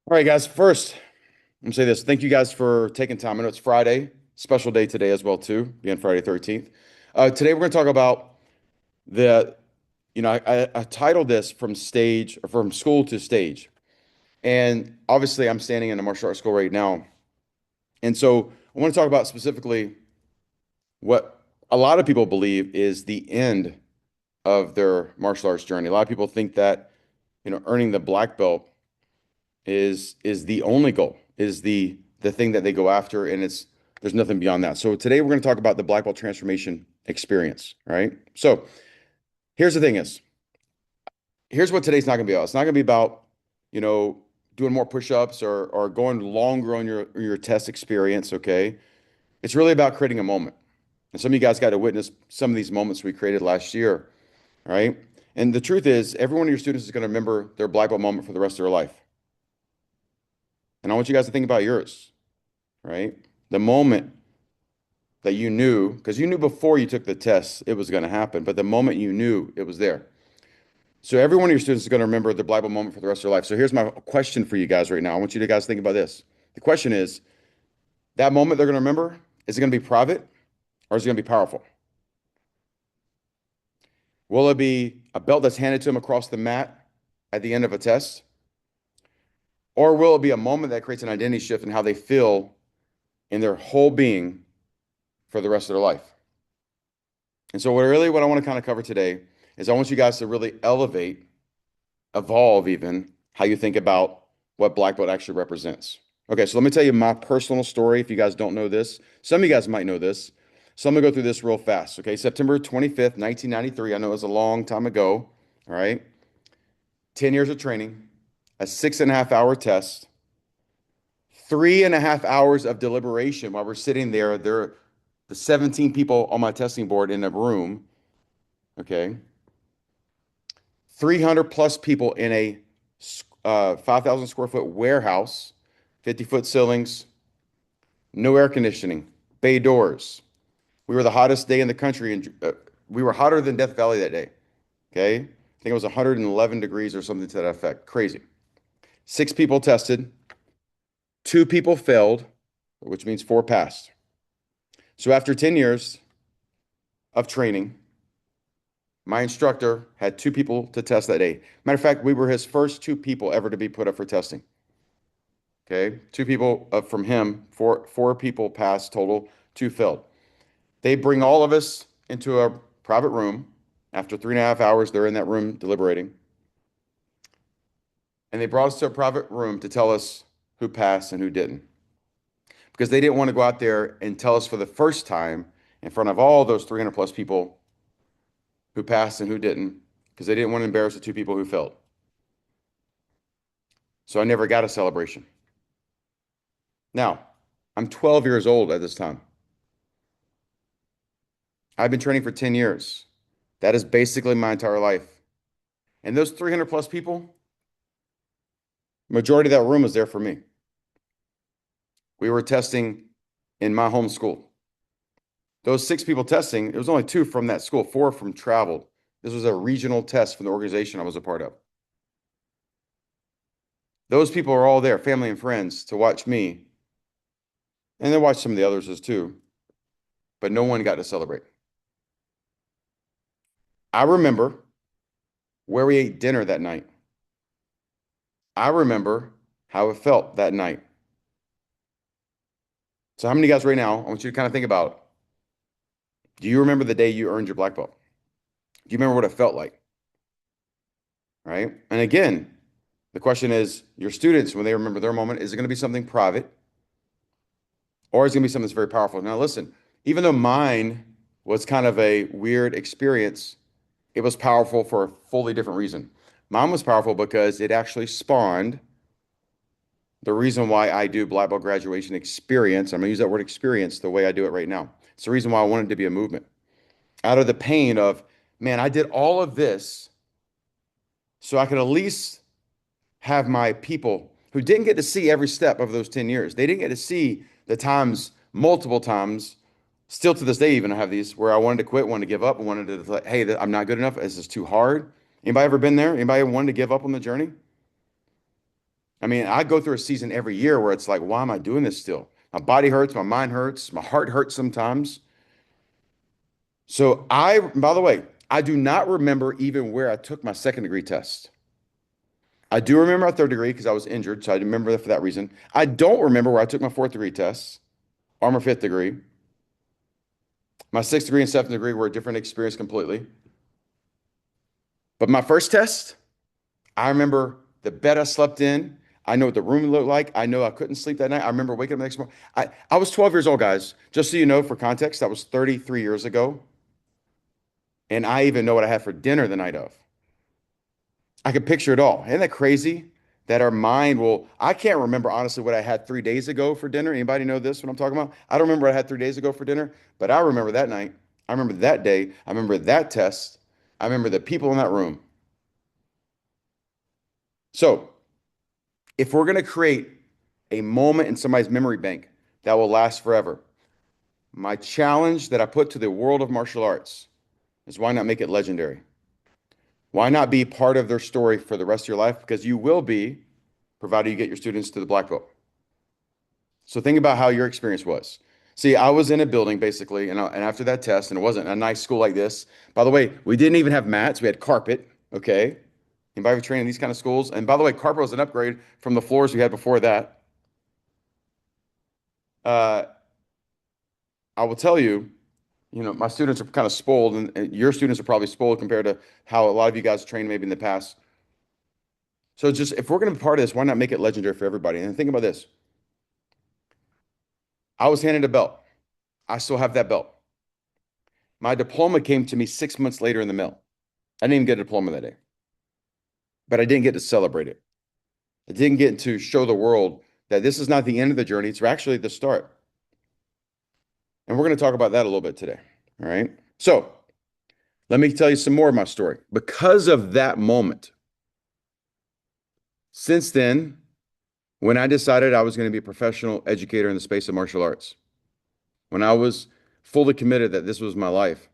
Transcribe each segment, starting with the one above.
All right, guys. First, I'm gonna say this. Thank you guys for taking time. I know it's Friday, special day today as well, too, being Friday 13th. Today we're gonna talk about the, I titled this from stage or from school to stage. And obviously I'm standing in a martial arts school right now. And so I want to talk about specifically what a lot of people believe is the end of their martial arts journey. A lot of people think that, earning the black belt is the only goal, is the thing that they go after, and there's nothing beyond that. So today we're going to talk about the black belt transformation experience, right? So here's the thing is, here's what today's not going to be about. It's not going to be about, you know, doing more push-ups or going longer on your test experience, okay? It's really about creating a moment. And some of you guys got to witness some of these moments we created last year, right? And the truth is, every one of your students is going to remember their black belt moment for the rest of their life. And I want you guys to think about yours, right? The moment that you knew, because you knew before you took the test it was going to happen, but the moment you knew it was there. So every one of your students is going to remember the Bible moment for the rest of their life. So here's my question for you guys right now. I want you to guys think about this. The question is, that moment they're going to remember, is it going to be private or is it going to be powerful? Will it be a belt that's handed to them across the mat at the end of a test? Or will it be a moment that creates an identity shift in how they feel in their whole being for the rest of their life? And so what I want to kind of cover today is I want you guys to really elevate, evolve even how you think about what black belt actually represents. Okay, so let me tell you my personal story if you guys don't know this. Some of you guys might know this. So I'm gonna go through this real fast. Okay, September 25th, 1993. I know it was a long time ago. All right. 10 years of training, a 6.5 hour test, 3.5 hours of deliberation while we're sitting there. There are the 17 people on my testing board in a room. Okay. 300 plus people in a 5,000 square foot warehouse, 50-foot ceilings, no air conditioning, bay doors. We were the hottest day in the country, and we were hotter than Death Valley that day. Okay. I think it was 111 degrees or something to that effect. Crazy. 6 people tested, 2 people failed, which means 4 passed. So after 10 years of training, my instructor had 2 people to test that day. Matter of fact, we were his first 2 people ever to be put up for testing. Okay, 2 people from him, four people passed total, 2 failed. They bring all of us into a private room. After 3.5 hours, they're in that room deliberating. And they brought us to a private room to tell us who passed and who didn't. Because they didn't want to go out there and tell us for the first time in front of all those 300 plus people who passed and who didn't, because they didn't want to embarrass the 2 people who failed. So I never got a celebration. Now, I'm 12 years old at this time. I've been training for 10 years. That is basically my entire life. And those 300 plus people, majority of that room was there for me. We were testing in my home school. Those 6 people testing, it was only 2 from that school, 4 from travel. This was a regional test from the organization I was a part of. Those people are all there, family and friends, to watch me. And they watched some of the others as too. But no one got to celebrate. I remember where we ate dinner that night. I remember how it felt that night. So how many guys right now, I want you to kind of think about, do you remember the day you earned your black belt? Do you remember what it felt like? Right? And again, the question is, your students, when they remember their moment, is it going to be something private or is it going to be something that's very powerful? Now listen, even though mine was kind of a weird experience, it was powerful for a fully different reason. Mine was powerful because it actually spawned the reason why I do black belt graduation experience. I'm gonna use that word experience the way I do it right now. It's the reason why I wanted to be a movement. Out of the pain of, man, I did all of this so I could at least have my people who didn't get to see every step of those 10 years. They didn't get to see the times, multiple times, still to this day, even I have these where I wanted to quit, wanted to give up, I wanted to, hey, I'm not good enough. This is too hard. Anybody ever been there? Anybody ever wanted to give up on the journey? I mean, I go through a season every year where it's like, why am I doing this still? My body hurts, my mind hurts, my heart hurts sometimes. So by the way, I do not remember even where I took my second degree test. I do remember my third degree because I was injured, so I remember that for that reason. I don't remember where I took my fourth degree tests or my fifth degree. My sixth degree and seventh degree were a different experience completely. But my first test, I remember the bed I slept in. I know what the room looked like. I know I couldn't sleep that night. I remember waking up the next morning. I was 12 years old, guys. Just so you know, for context, that was 33 years ago. And I even know what I had for dinner the night of. I could picture it all. Isn't that crazy? That our mind will, I can't remember honestly what I had 3 days ago for dinner. Anybody know this, what I'm talking about? I don't remember what I had 3 days ago for dinner, but I remember that night. I remember that day. I remember that test. I remember the people in that room. So if we're going to create a moment in somebody's memory bank that will last forever, my challenge that I put to the world of martial arts is why not make it legendary? Why not be part of their story for the rest of your life? Because you will be, provided you get your students to the black belt. So think about how your experience was. See, I was in a building basically, and after that test, and it wasn't a nice school like this. By the way, we didn't even have mats; we had carpet. Okay, anybody ever trained in these kind of schools? And by the way, carpet was an upgrade from the floors we had before that. Uh, I will tell you, my students are kind of spoiled, and your students are probably spoiled compared to how a lot of you guys trained maybe in the past. So just if we're going to be part of this, why not make it legendary for everybody? And think about this. I was handed a belt. I still have that belt. My diploma came to me 6 months later in the mail. I didn't even get a diploma that day, but I didn't get to celebrate it. I didn't get to show the world that this is not the end of the journey. It's actually the start. And we're going to talk about that a little bit today. All right. So let me tell you some more of my story. Because of that moment, since then, when I decided I was going to be a professional educator in the space of martial arts, when I was fully committed that this was my life,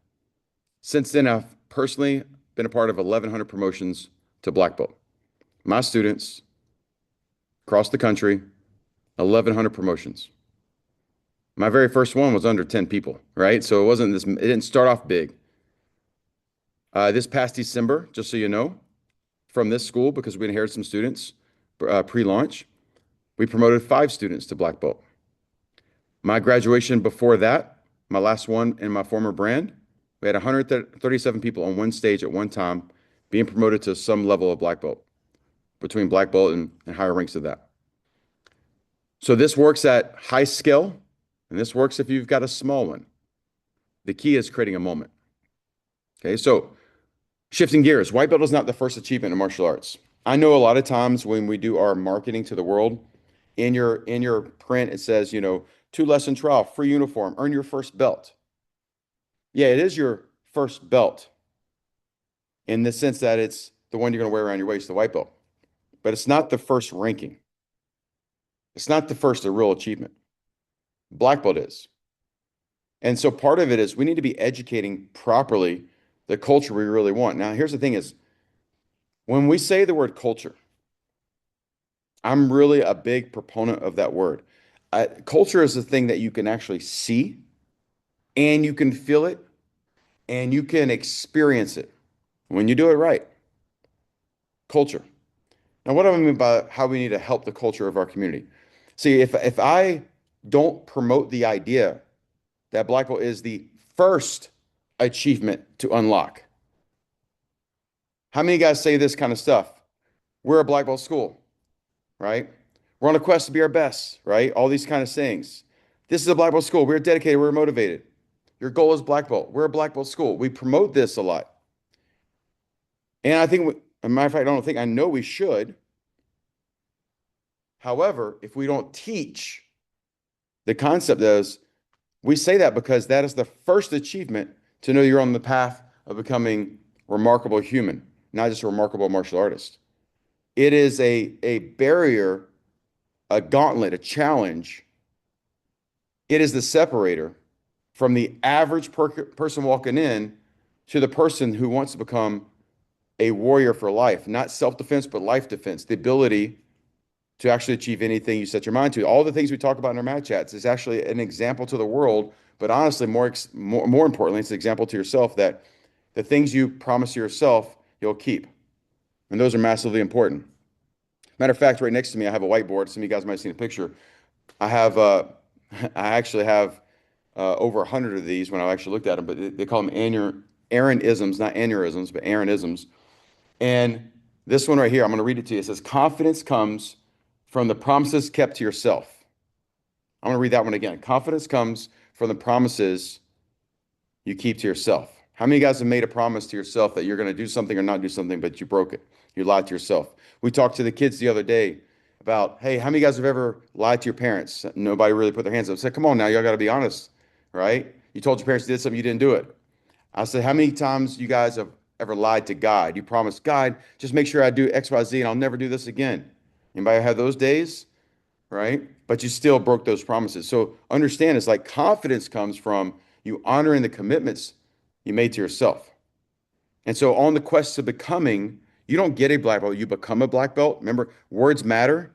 since then, I've personally been a part of 1,100 promotions to black belt. My students across the country, 1,100 promotions. My very first one was under 10 people, right? So it didn't start off big. This past December, just so you know, from this school, because we inherited some students pre-launch, we promoted 5 students to black belt. My graduation before that, my last one in my former brand, we had 137 people on one stage at one time being promoted to some level of black belt, between black belt and higher ranks of that. So this works at high scale, and this works if you've got a small one. The key is creating a moment. Okay, so shifting gears, white belt is not the first achievement in martial arts. I know a lot of times when we do our marketing to the world, in your print it says, 2 lesson trial, free uniform, earn your first belt. Yeah, it is your first belt in the sense that it's the one you're going to wear around your waist, the white belt. But it's not the first ranking. It's not the first real achievement. Black belt is. And so part of it is we need to be educating properly the culture we really want. Now, here's the thing is when we say the word culture, I'm really a big proponent of that word. Culture is the thing that you can actually see and you can feel it and you can experience it when you do it right. Culture. Now, what do I mean by how we need to help the culture of our community? See, if I don't promote the idea that black belt is the first achievement to unlock, how many guys say this kind of stuff? We're a black belt school, right? We're on a quest to be our best, right? All these kind of sayings. This is a black belt school. We're dedicated. We're motivated. Your goal is black belt. We're a black belt school. We promote this a lot. And I think, as a matter of fact, I know we should. However, if we don't teach the concept is, we say that because that is the first achievement to know you're on the path of becoming a remarkable human, not just a remarkable martial artist. It is a barrier, a gauntlet, a challenge. It is the separator from the average person walking in to the person who wants to become a warrior for life, not self-defense, but life defense, the ability to actually achieve anything you set your mind to. All the things we talk about in our math chats is actually an example to the world, but honestly, more importantly, it's an example to yourself that the things you promise yourself, you'll keep. And those are massively important. Matter of fact, right next to me, I have a whiteboard. Some of you guys might have seen a picture. I have, I actually have over 100 of these when I actually looked at them, but they call them Aaronisms, not aneurysms, but Aaronisms. And this one right here, I'm going to read it to you. It says, confidence comes from the promises kept to yourself. I'm going to read that one again. Confidence comes from the promises you keep to yourself. How many of you guys have made a promise to yourself that you're going to do something or not do something, but you broke it? You lied to yourself. We talked to the kids the other day about, hey, how many of you guys have ever lied to your parents? Nobody really put their hands up. I said, come on now, y'all got to be honest, right? You told your parents you did something, you didn't do it. I said, how many times you guys have ever lied to God? You promised God, just make sure I do X, Y, Z, and I'll never do this again. Anybody have those days, right? But you still broke those promises. So understand, it's like confidence comes from you honoring the commitments you made to yourself. And so on the quest to becoming, you don't get a black belt, you become a black belt. Remember, words matter.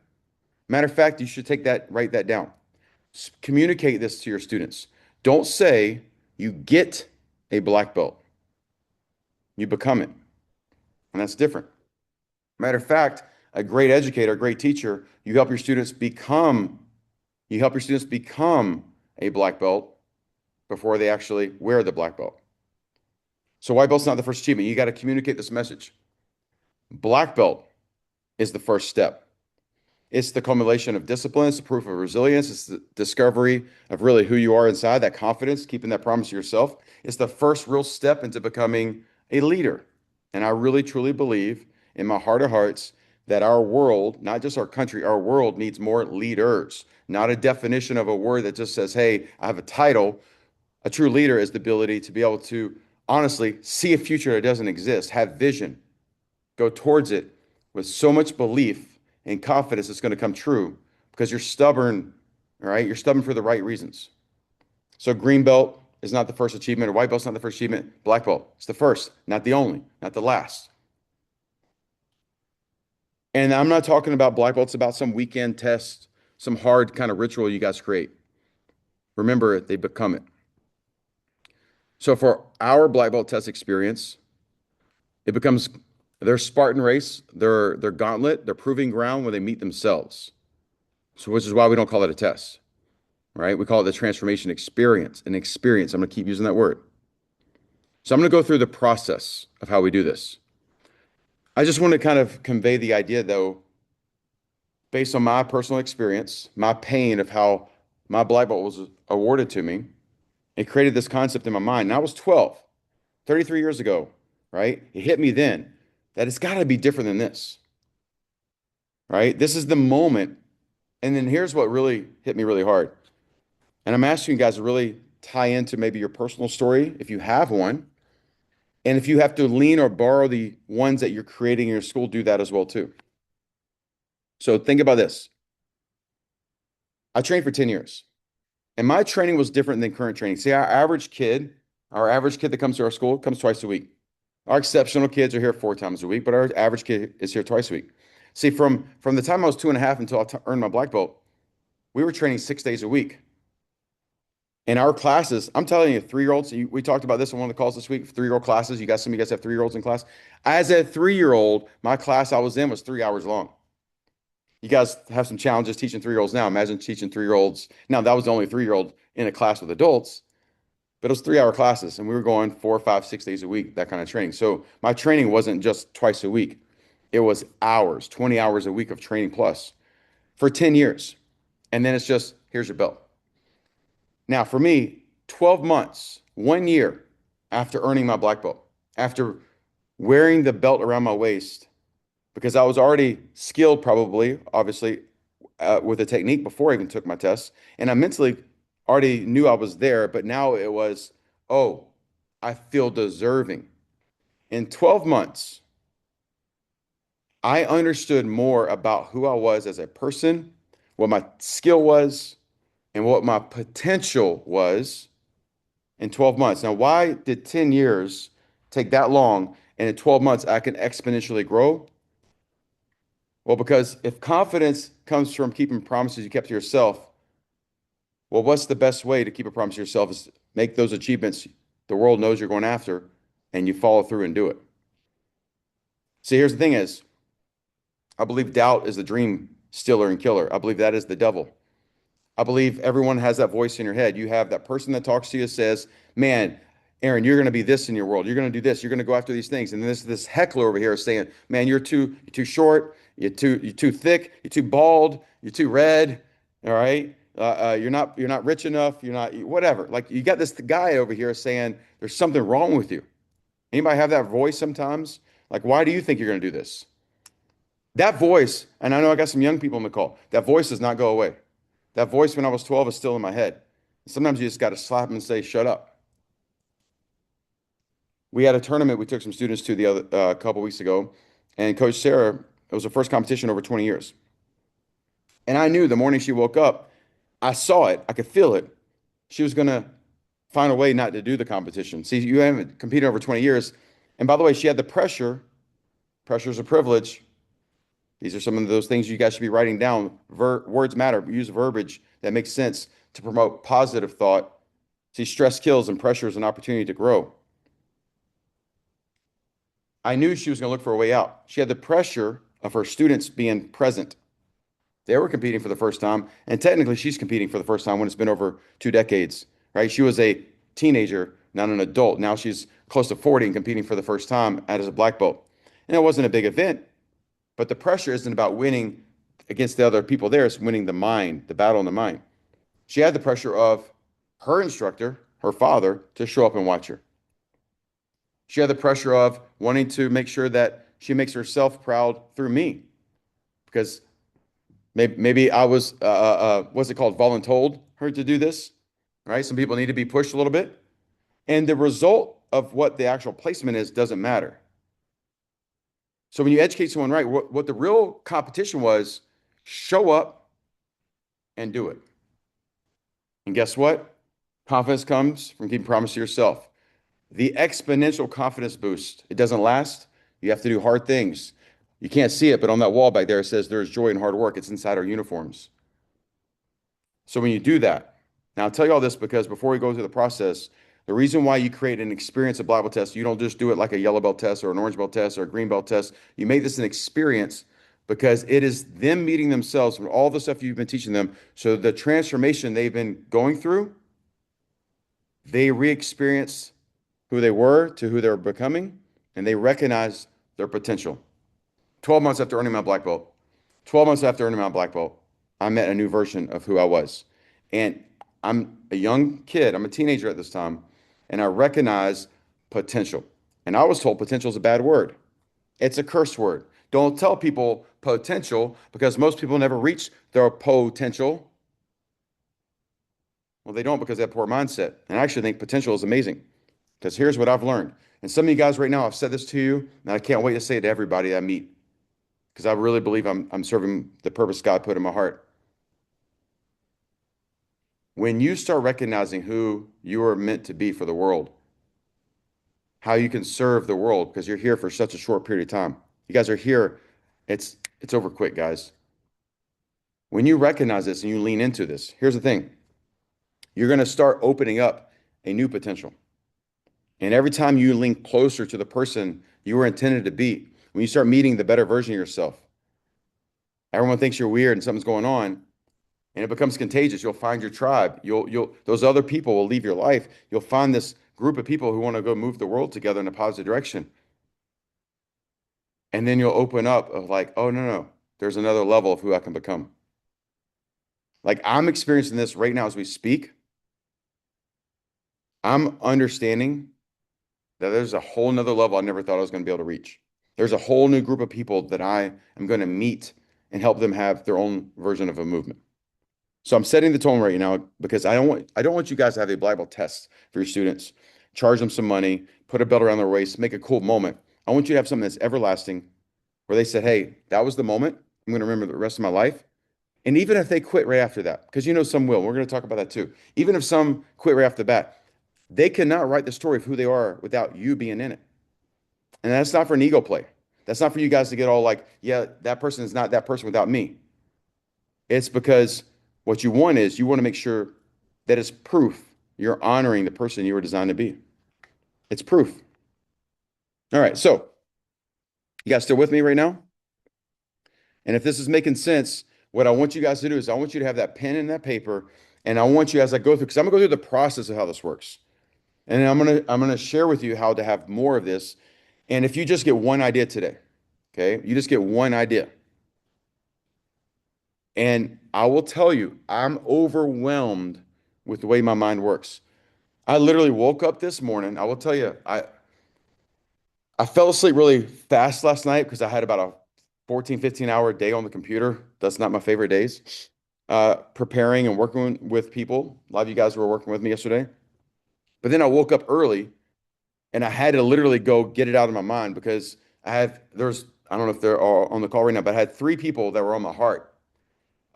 Matter of fact, you should take that, write that down. Communicate this to your students. Don't say you get a black belt. You become it. And that's different. Matter of fact, a great educator, a great teacher, you help your students become a black belt before they actually wear the black belt. So white belt's not the first achievement. You got to communicate this message. Black belt is the first step. It's the culmination of discipline. It's the proof of resilience. It's the discovery of really who you are inside, that confidence, keeping that promise to yourself. It's the first real step into becoming a leader. And I really, truly believe in my heart of hearts that our world, not just our country, our world needs more leaders, not a definition of a word that just says, hey, I have a title. A true leader is the ability to be able to honestly see a future that doesn't exist, have vision, go towards it with so much belief and confidence it's going to come true because you're stubborn, all right? You're stubborn for the right reasons. So green belt is not the first achievement, or white belt's not the first achievement. Black belt is the first, not the only, not the last. And I'm not talking about black belts about some weekend test, some hard kind of ritual you guys create. Remember, they become it. So for our black belt test experience, it becomes their Spartan race, their gauntlet, their proving ground where they meet themselves. So which is why we don't call it a test, right? We call it the transformation experience, an experience. I'm going to keep using that word. So I'm going to go through the process of how we do this. I just want to kind of convey the idea, though, based on my personal experience, my pain of how my black belt was awarded to me. It created this concept in my mind. And I was 12, 33 years ago, right? It hit me then that it's got to be different than this, right? This is the moment. And then here's what really hit me really hard. And I'm asking you guys to really tie into maybe your personal story if you have one. And if you have to lean or borrow the ones that you're creating in your school, do that as well too. So think about this. I trained for 10 years. And my training was different than current training. See, our average kid that comes to our school comes twice a week. Our exceptional kids are here 4 times a week, but our average kid is here twice a week. See, from the time I was 2.5 until I earned my black belt, we were training 6 days a week. In our classes, I'm telling you, 3-year-olds, we talked about this on one of the calls this week, 3-year-old classes. Some of you guys have 3-year-olds in class. As a 3-year-old, my class I was in was 3 hours long. You guys have some challenges teaching 3-year-olds now. Imagine teaching 3-year-olds. Now, that was the only 3-year-old in a class with adults, but it was 3-hour classes, and we were going 4, 5, 6 days a week, that kind of training. So my training wasn't just twice a week. It was hours, 20 hours a week of training plus for 10 years. And then it's just, here's your belt. Now, for me, 12 months, 1 year after earning my black belt, after wearing the belt around my waist, because I was already skilled, probably, obviously, with the technique before I even took my test. And I mentally already knew I was there, but now it was, oh, I feel deserving. In 12 months, I understood more about who I was as a person, what my skill was, and what my potential was in 12 months. Now, why did 10 years take that long? And in 12 months, I can exponentially grow. Well, because if confidence comes from keeping promises you kept to yourself, well, what's the best way to keep a promise to yourself is make those achievements the world knows you're going after and you follow through and do it. See, here's the thing is, I believe doubt is the dream stealer and killer. I believe that is the devil. I believe everyone has that voice in your head. You have that person that talks to you says, "Man, Aaron, you're going to be this in your world. You're going to do this. You're going to go after these things." And this heckler over here is saying, "Man, you're too short. You're too thick. You're too bald. You're too red. All right. You're not rich enough. You're not whatever." Like you got this guy over here saying there's something wrong with you. Anybody have that voice sometimes? Like, why do you think you're going to do this? That voice, and I know I got some young people on the call. That voice does not go away. That voice when I was 12 is still in my head. Sometimes you just got to slap them and say, "Shut up." We had a tournament we took some students to the other couple weeks ago, and Coach Sarah, it was her first competition over 20 years. And I knew the morning she woke up, I saw it, I could feel it. She was going to find a way not to do the competition. See, you haven't competed over 20 years. And by the way, she had the pressure. Pressure is a privilege. These are some of those things you guys should be writing down. Words matter. Use verbiage that makes sense to promote positive thought. See, stress kills and pressure is an opportunity to grow. I knew she was going to look for a way out. She had the pressure of her students being present. They were competing for the first time, and technically she's competing for the first time when it's been over 2 decades, right? She was a teenager, not an adult. Now she's close to 40 and competing for the first time as a black belt. And it wasn't a big event, but the pressure isn't about winning against the other people there. It's winning the mind, the battle in the mind. She had the pressure of her instructor, her father, to show up and watch her. She had the pressure of wanting to make sure that she makes herself proud through me because maybe I was, what's it called, voluntold her to do this, right? Some people need to be pushed a little bit. And the result of what the actual placement is doesn't matter. So when you educate someone right, what the real competition was, show up and do it. And guess what? Confidence comes from keeping promise to yourself. The exponential confidence boost, it doesn't last. You have to do hard things. You can't see it, but on that wall back there, it says there's joy in hard work. It's inside our uniforms. So when you do that, now I'll tell you all this because before we go through the process, the reason why you create an experience of Bible test, you don't just do it like a yellow belt test or an orange belt test or a green belt test. You make this an experience because it is them meeting themselves from all the stuff you've been teaching them. So the transformation they've been going through, they re-experience who they were to who they're becoming, and they recognize their potential. 12 months after earning my black belt, 12 months after earning my black belt, I met a new version of who I was. And I'm a young kid, I'm a teenager at this time, and I recognize potential. And I was told potential is a bad word. It's a curse word. Don't tell people potential because most people never reach their potential. Well, they don't because they have poor mindset. And I actually think potential is amazing because here's what I've learned. And some of you guys right now, I've said this to you, and I can't wait to say it to everybody I meet because I really believe I'm serving the purpose God put in my heart. When you start recognizing who you are meant to be for the world, how you can serve the world because you're here for such a short period of time. You guys are here. It's over quick, guys. When you recognize this and you lean into this, here's the thing. You're going to start opening up a new potential. And every time you link closer to the person you were intended to be, when you start meeting the better version of yourself, everyone thinks you're weird and something's going on, and it becomes contagious. You'll find your tribe. Those other people will leave your life. You'll find this group of people who want to go move the world together in a positive direction. And then you'll open up of like, oh no, there's another level of who I can become. Like I'm experiencing this right now as we speak. I'm understanding that there's a whole nother level I never thought I was going to be able to reach. There's a whole new group of people that I am going to meet and help them have their own version of a movement. So I'm setting the tone right now because I don't want you guys to have a Bible test for your students, charge them some money, put a belt around their waist, make a cool moment. I want you to have something that's everlasting where they said, hey, that was the moment. I'm going to remember the rest of my life. And even if they quit right after that, because you know some will, we're going to talk about that too. Even if some quit right off the bat, they cannot write the story of who they are without you being in it. And that's not for an ego play. That's not for you guys to get all like, yeah, that person is not that person without me. It's because what you want is you want to make sure that it's proof you're honoring the person you were designed to be. It's proof. All right. So you guys still with me right now? And if this is making sense, what I want you guys to do is I want you to have that pen and that paper, and I want you as I go through, because I'm gonna go through the process of how this works. And then I'm gonna share with you how to have more of this. And if you just get one idea today, okay, you just get one idea. And I will tell you, I'm overwhelmed with the way my mind works. I literally woke up this morning. I will tell you, I fell asleep really fast last night because I had about a 14, 15-hour day on the computer. That's not my favorite days. Preparing and working with people. A lot of you guys were working with me yesterday. But then I woke up early and I had to literally go get it out of my mind because I don't know if they're all on the call right now, but I had three people that were on my heart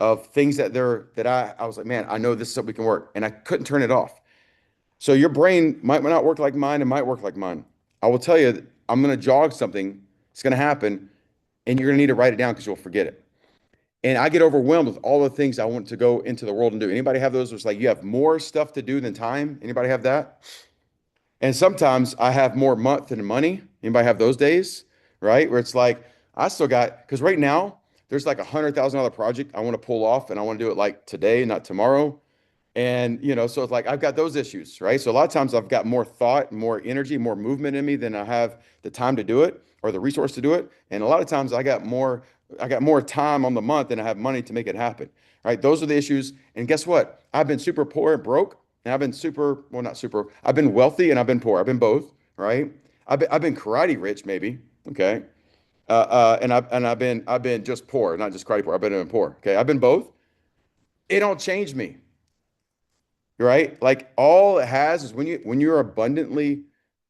of things I was like, man, I know this is something we can work. And I couldn't turn it off. So your brain might not work like mine and might work like mine. I will tell you, I'm going to jog something. It's going to happen, and you're going to need to write it down because you'll forget it. And I get overwhelmed with all the things I want to go into the world and do. Anybody have those? It's like you have more stuff to do than time. Anybody have that? And sometimes I have more month than money. Anybody have those days, right? Where it's like I still got because right now there's like $100,000 project I want to pull off, and I want to do it like today, not tomorrow. And, so it's like I've got those issues, right? So a lot of times I've got more thought, more energy, more movement in me than I have the time to do it or the resource to do it. And a lot of times I got more time on the month than I have money to make it happen, right? Those are the issues. And guess what? I've been super poor and broke, and I've been well, not super, I've been wealthy and I've been poor. I've been both, right? I've been karate rich, maybe. Okay. And I've been just poor, not just karate poor. I've been poor. Okay. I've been both. It don't change me. Right? Like all it has is when you're abundantly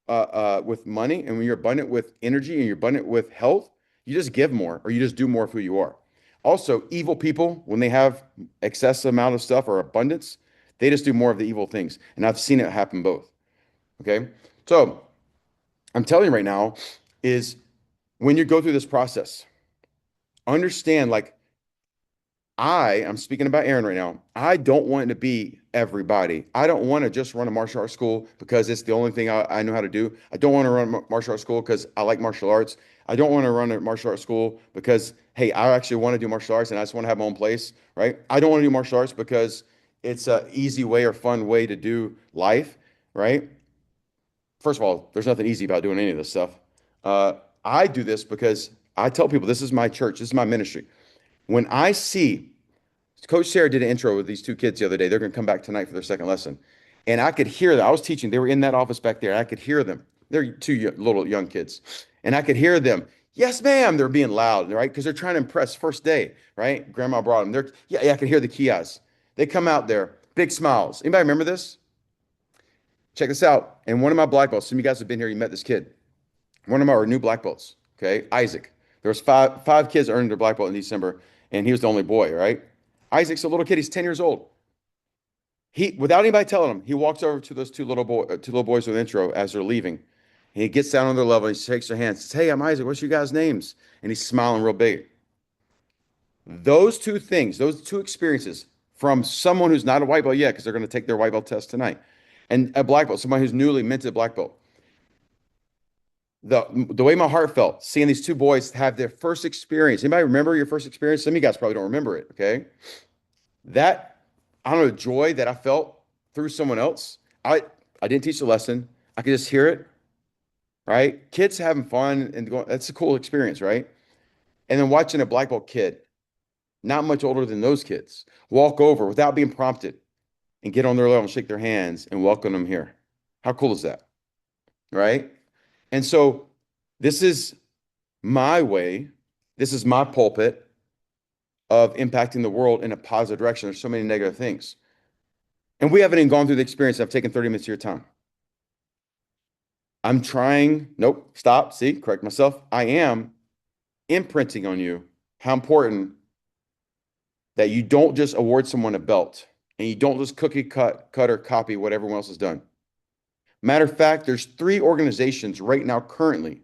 with money and when you're abundant with energy and you're abundant with health, you just give more or you just do more of who you are. Also, evil people, when they have excess amount of stuff or abundance, they just do more of the evil things. And I've seen it happen both. Okay. So I'm telling you right now is when you go through this process, understand like I'm speaking about Aaron right now. I don't want to be everybody. I don't want to just run a martial arts school because it's the only thing I know how to do. I don't want to run a martial arts school because I like martial arts. I don't want to run a martial arts school because, hey, I actually want to do martial arts and I just want to have my own place, right? I don't want to do martial arts because it's an easy way or fun way to do life, right? First of all, there's nothing easy about doing any of this stuff. Uh, I do this because I tell people this is my church, this is my ministry. When I see Coach Sarah did an intro with these two kids the other day. They're going to come back tonight for their second lesson. And I could hear them. I was teaching. They were in that office back there. And I could hear them. They're two little young kids. And I could hear them. Yes, ma'am. They're being loud, right? Because they're trying to impress first day, right? Grandma brought them. Yeah, I could hear the kiosks. They come out there, big smiles. Anybody remember this? Check this out. And one of my black belts, some of you guys have been here, you met this kid. One of our new black belts, okay? Isaac. There was five kids earning their black belt in December, and he was the only boy, right? Isaac's a little kid. He's 10 years old. Without anybody telling him, he walks over to those two little boys with intro as they're leaving. And he gets down on their level and he shakes their hands. Says, "Hey, I'm Isaac. What's your guys' names?" And he's smiling real big. Those two things, those two experiences from someone who's not a white belt yet, because they're going to take their white belt test tonight, and a black belt, somebody who's newly minted black belt. The way my heart felt seeing these two boys have their first experience. Anybody remember your first experience? Some of you guys probably don't remember it. Okay, that I don't know, joy that I felt through someone else. I didn't teach the lesson. I could just hear it, right? Kids having fun and going, that's a cool experience, right? And then watching a black belt kid, not much older than those kids, walk over without being prompted and get on their level and shake their hands and welcome them here. How cool is that? Right? And so this is my way, this is my pulpit of impacting the world in a positive direction. There's so many negative things. And we haven't even gone through the experience. I've taken 30 minutes of your time. I'm trying, nope, stop, see, correct myself. I am imprinting on you how important that you don't just award someone a belt and you don't just cookie cut or copy what everyone else has done. Matter of fact, there's 3 organizations right now currently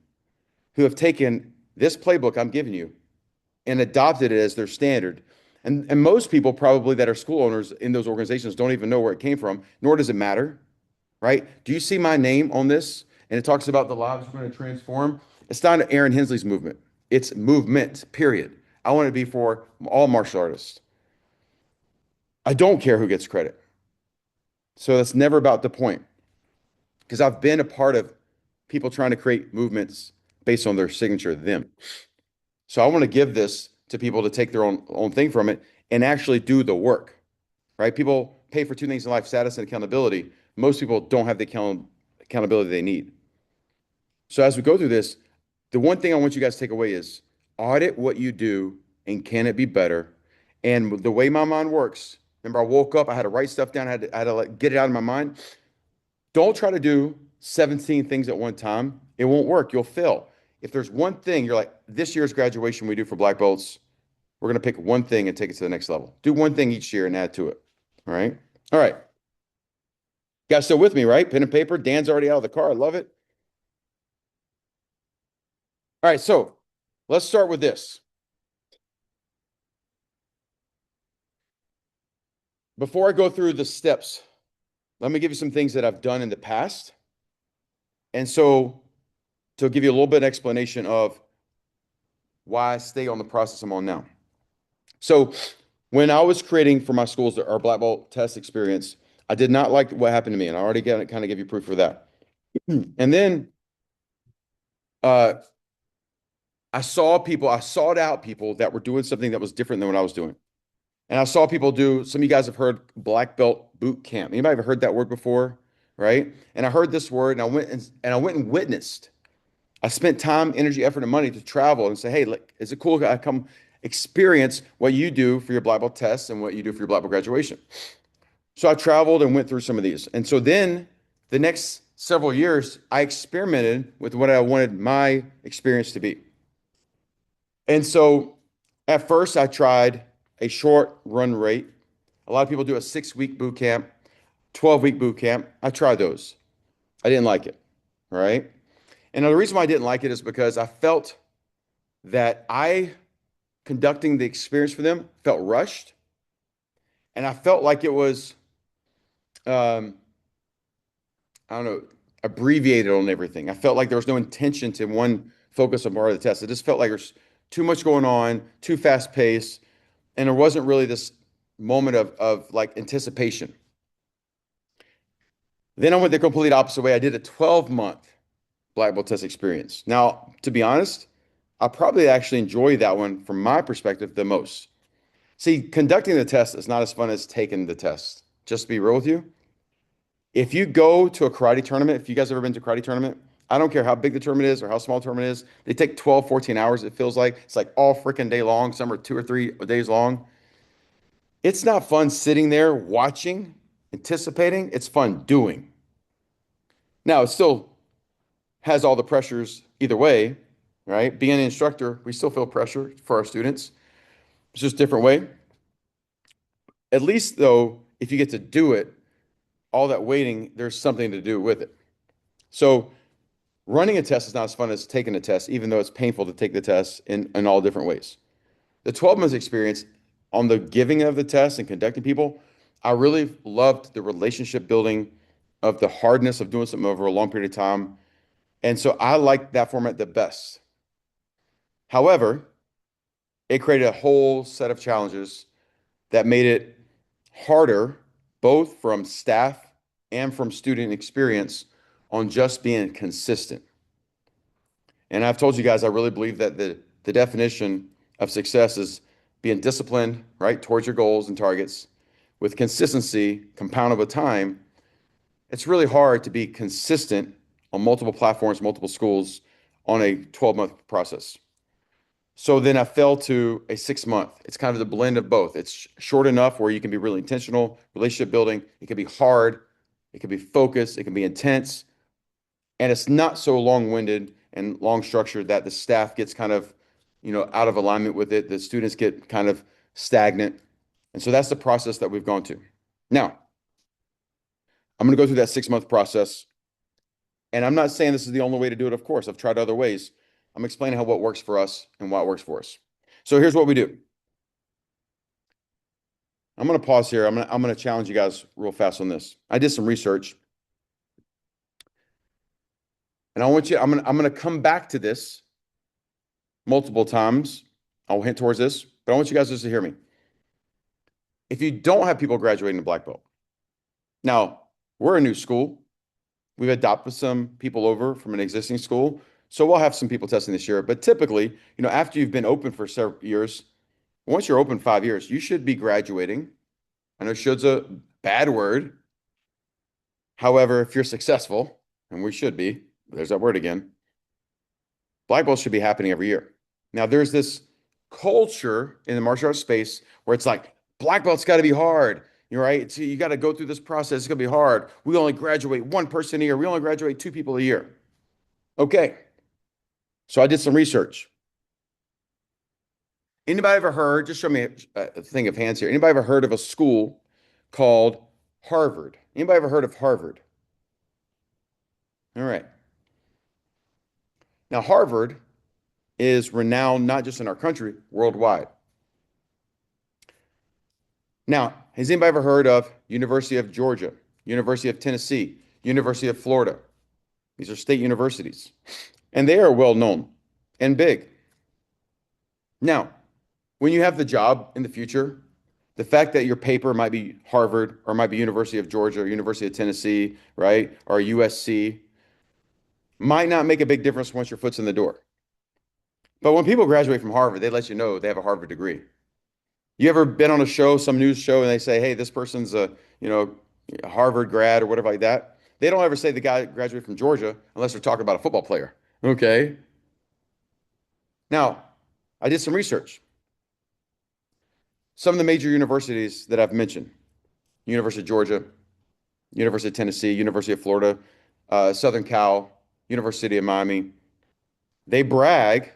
who have taken this playbook I'm giving you and adopted it as their standard. And most people probably that are school owners in those organizations don't even know where it came from, nor does it matter, right? Do you see my name on this? And it talks about the lives we're going to transform. It's not Aaron Hensley's movement. It's movement, period. I want it to be for all martial artists. I don't care who gets credit. So that's never about the point because I've been a part of people trying to create movements based on their signature, them. So I want to give this to people to take their own thing from it and actually do the work, right? People pay for two things in life, status and accountability. Most people don't have the accountability they need. So as we go through this, the one thing I want you guys to take away is audit what you do and can it be better? And the way my mind works, remember I woke up, I had to write stuff down, I had to like, get it out of my mind. Don't try to do 17 things at one time. It won't work. You'll fail. If there's one thing you're like, this year's graduation we do for black belts, we're going to pick one thing and take it to the next level. Do one thing each year and add to it. All right. All right. You guys still with me, right? Pen and paper. Dan's already out of the car. I love it. All right. So let's start with this. Before I go through the steps, let me give you some things that I've done in the past. And so to give you a little bit of explanation of why I stay on the process I'm on now. So when I was creating for my schools our black belt test experience, I did not like what happened to me, and I already kind of give you proof for that. And then uh, I sought out people that were doing something that was different than what I was doing. And I saw people do, some of you guys have heard black belt boot camp. Anybody ever heard that word before? Right? And I heard this word and I went and witnessed. I spent time, energy, effort, and money to travel and say, hey, like, is it cool if I come experience what you do for your black belt test and what you do for your black belt graduation? So I traveled and went through some of these. And so then the next several years, I experimented with what I wanted my experience to be. And so at first, I tried a short run rate. A lot of people do a 6-week boot camp, 12-week boot camp. I tried those. I didn't like it. All right. And the reason why I didn't like it is because I felt that conducting the experience for them felt rushed. And I felt like it was, um, I don't know, abbreviated on everything. I felt like there was no intention to one focus on part of the test. It just felt like there's too much going on, too fast paced, and there wasn't really this moment of like anticipation. Then I went the complete opposite way. I did a 12-month black belt test experience. Now, to be honest, I probably actually enjoy that one from my perspective the most. See, conducting the test is not as fun as taking the test. Just to be real with you. If you go to a karate tournament, if you guys ever been to a karate tournament, I don't care how big the tournament is or how small the tournament is, they take 12, 14 hours, it feels like. It's like all freaking day long. Some are 2 or 3 days long. It's not fun sitting there watching, anticipating. It's fun doing. Now, it still has all the pressures either way, right? Being an instructor, we still feel pressure for our students. It's just a different way. At least, though, if you get to do it, all that waiting, there's something to do with it. So, running a test is not as fun as taking a test, even though it's painful to take the test in all different ways. The 12 months experience on the giving of the test and conducting people, I really loved the relationship building of the hardness of doing something over a long period of time. And so I liked that format the best. However, it created a whole set of challenges that made it harder, both from staff and from student experience, on just being consistent. And I've told you guys, I really believe that the definition of success is being disciplined, right, towards your goals and targets with consistency compounded with time. It's really hard to be consistent on multiple platforms, multiple schools on a 12-month process. So then I fell to a 6-month. It's kind of the blend of both. It's short enough where you can be really intentional, relationship building. It can be hard. It can be focused. It can be intense. And it's not so long-winded and long structured that the staff gets kind of, out of alignment with it. The students get kind of stagnant. And so that's the process that we've gone to. Now, I'm going to go through that 6-month process. And I'm not saying this is the only way to do it, of course. I've tried other ways. I'm explaining how what works for us and why it works for us. So here's what we do. I'm going to pause here. I'm going to challenge you guys real fast on this. I did some research, and I'm going to come back to this multiple times. I'll hint towards this, but I want you guys just to hear me. If you don't have people graduating to black belt, now we're a new school. We've adopted some people over from an existing school. So we'll have some people testing this year. But typically, after you've been open for several years, once you're open 5 years, you should be graduating. I know should's a bad word. However, if you're successful, and we should be, there's that word again, black belts should be happening every year. Now, there's this culture in the martial arts space where it's like, black belt's got to be hard. You're right. You got to go through this process. It's going to be hard. We only graduate one person a year. We only graduate two people a year. Okay. So I did some research. Anybody ever heard, just show me a thing of hands here. Anybody ever heard of a school called Harvard? Anybody ever heard of Harvard? All right. Now, Harvard is renowned not just in our country, worldwide. Now, has anybody ever heard of University of Georgia, University of Tennessee, University of Florida? These are state universities, and they are well known and big. Now, when you have the job in the future, the fact that your paper might be Harvard or might be University of Georgia or University of Tennessee, right, or USC, might not make a big difference once your foot's in the door. But when people graduate from Harvard, they let you know they have a Harvard degree. You ever been on a show, some news show, and they say, "Hey, this person's a Harvard grad or whatever like that." They don't ever say the guy graduated from Georgia unless they're talking about a football player. Okay. Now, I did some research. Some of the major universities that I've mentioned, University of Georgia, University of Tennessee, University of Florida, Southern Cal, University of Miami, they brag,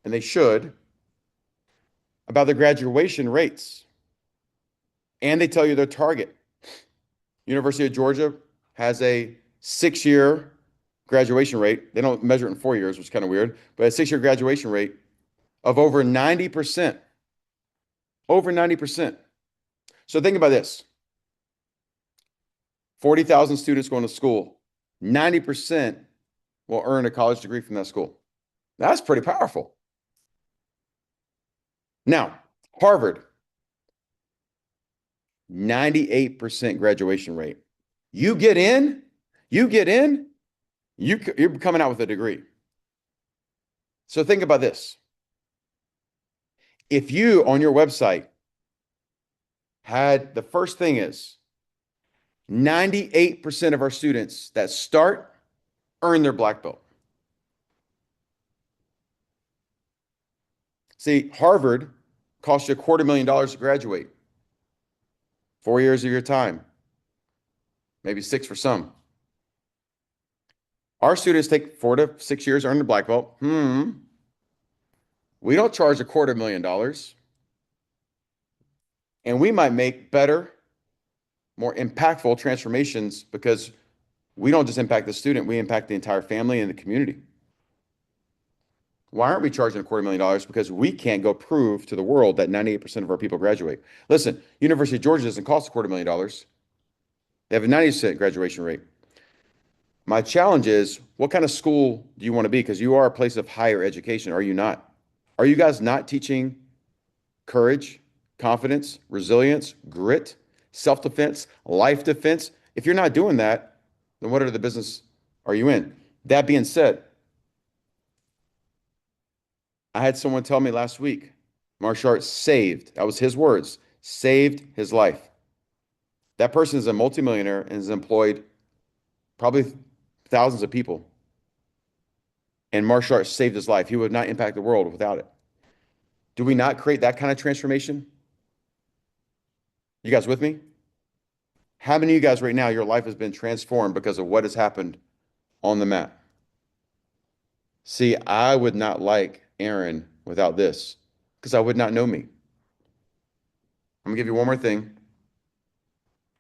and they should, about their graduation rates. And they tell you their target. University of Georgia has a 6-year graduation rate. They don't measure it in 4 years, which is kind of weird, but a 6-year graduation rate of over 90%. Over 90%. So think about this. 40,000 students going to school. 90% will earn a college degree from that school. That's pretty powerful. Now, Harvard, 98% graduation rate. You get in, you're coming out with a degree. So think about this. If you on your website had the first thing is 98% of our students that start earn their black belt. See, Harvard costs you $250,000 to graduate. 4 years of your time, maybe 6 for some. Our students take 4 to 6 years to earn the black belt. We don't charge $250,000. And we might make better, more impactful transformations because we don't just impact the student, we impact the entire family and the community. Why aren't we charging $250,000? Because we can't go prove to the world that 98% of our people graduate. Listen, University of Georgia doesn't cost $250,000. They have a 90% graduation rate. My challenge is, what kind of school do you want to be? Because you are a place of higher education, are you not? Are you guys not teaching courage, confidence, resilience, grit, self-defense, life defense? If you're not doing that, then what are the business are you in? That being said, I had someone tell me last week, martial arts saved, that was his words, saved his life. That person is a multimillionaire and has employed probably thousands of people. And martial arts saved his life. He would not impact the world without it. Do we not create that kind of transformation? You guys with me? How many of you guys right now, your life has been transformed because of what has happened on the mat? See, I would not like Aaron without this because I would not know me. I'm gonna give you one more thing,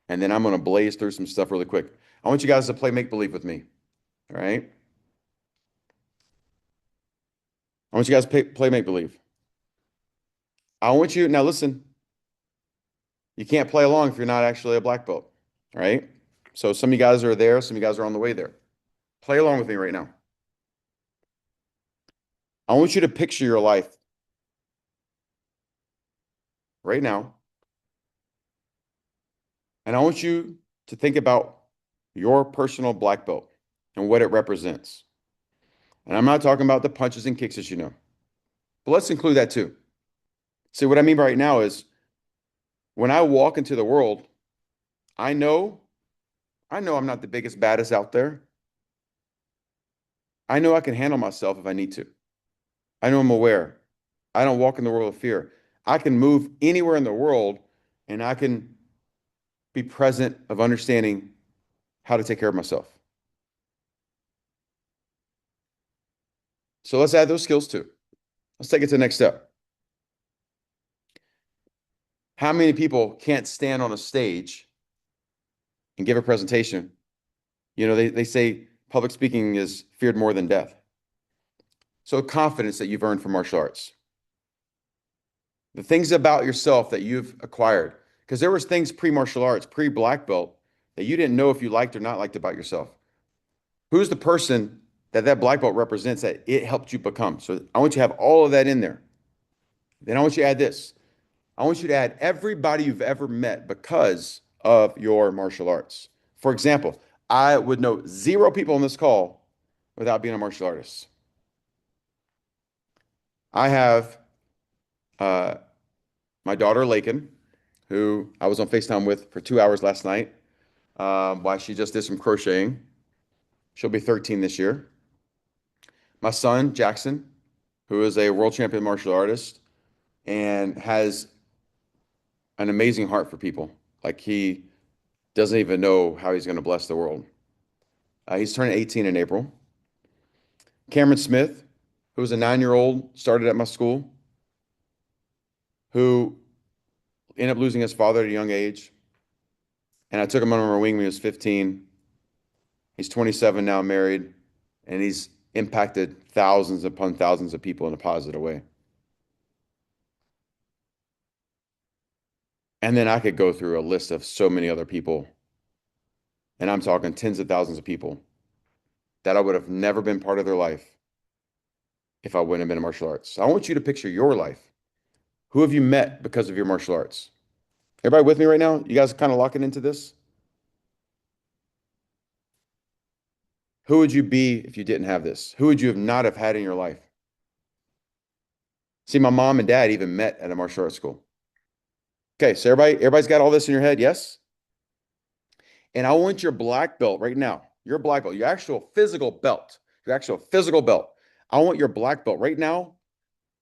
and then I'm gonna blaze through some stuff really quick. I want you guys to play make-believe with me, all right? I want you guys to play make believe. I want you now listen, you can't play along if you're not actually a black belt, right? So some of you guys are there, some of you guys are on the way there. Play along with me right now. I want you to picture your life right now, and I want you to think about your personal black belt and what it represents. And I'm not talking about the punches and kicks, as you know, but let's include that too. See, what I mean right now is when I walk into the world, I know, I know I'm not the biggest, baddest out there. I know I can handle myself if I need to. I know I'm aware. I don't walk in the world of fear. I can move anywhere in the world and I can be present of understanding how to take care of myself. So let's add those skills too. Let's take it to the next step. How many people can't stand on a stage and give a presentation? You know, they say public speaking is feared more than death. So confidence that you've earned from martial arts. The things about yourself that you've acquired. Because there was things pre-martial arts, pre-black belt, that you didn't know if you liked or not liked about yourself. Who's the person that that black belt represents that it helped you become? So I want you to have all of that in there. Then I want you to add this. I want you to add everybody you've ever met because of your martial arts. For example, I would know zero people on this call without being a martial artist. I have uh, my daughter, Lakin, who I was on FaceTime with for 2 hours last night while she just did some crocheting. She'll be 13 this year. My son, Jackson, who is a world champion martial artist and has an amazing heart for people. Like he doesn't even know how he's going to bless the world. He's turning 18 in April. Cameron Smith, who was a 9-year-old, started at my school, who ended up losing his father at a young age. And I took him under my wing when he was 15. He's 27 now, married, and he's impacted thousands upon thousands of people in a positive way. And then I could go through a list of so many other people, and I'm talking tens of thousands of people that I would have never been part of their life if I wouldn't have been in martial arts. So I want you to picture your life. Who have you met because of your martial arts? Everybody with me right now? You guys kind of locking into this? Who would you be if you didn't have this? Who would you have not have had in your life? See, my mom and dad even met at a martial arts school. Okay, so everybody's got all this in your head, yes? And I want your black belt right now, your black belt, your actual physical belt, your actual physical belt. I want your black belt right now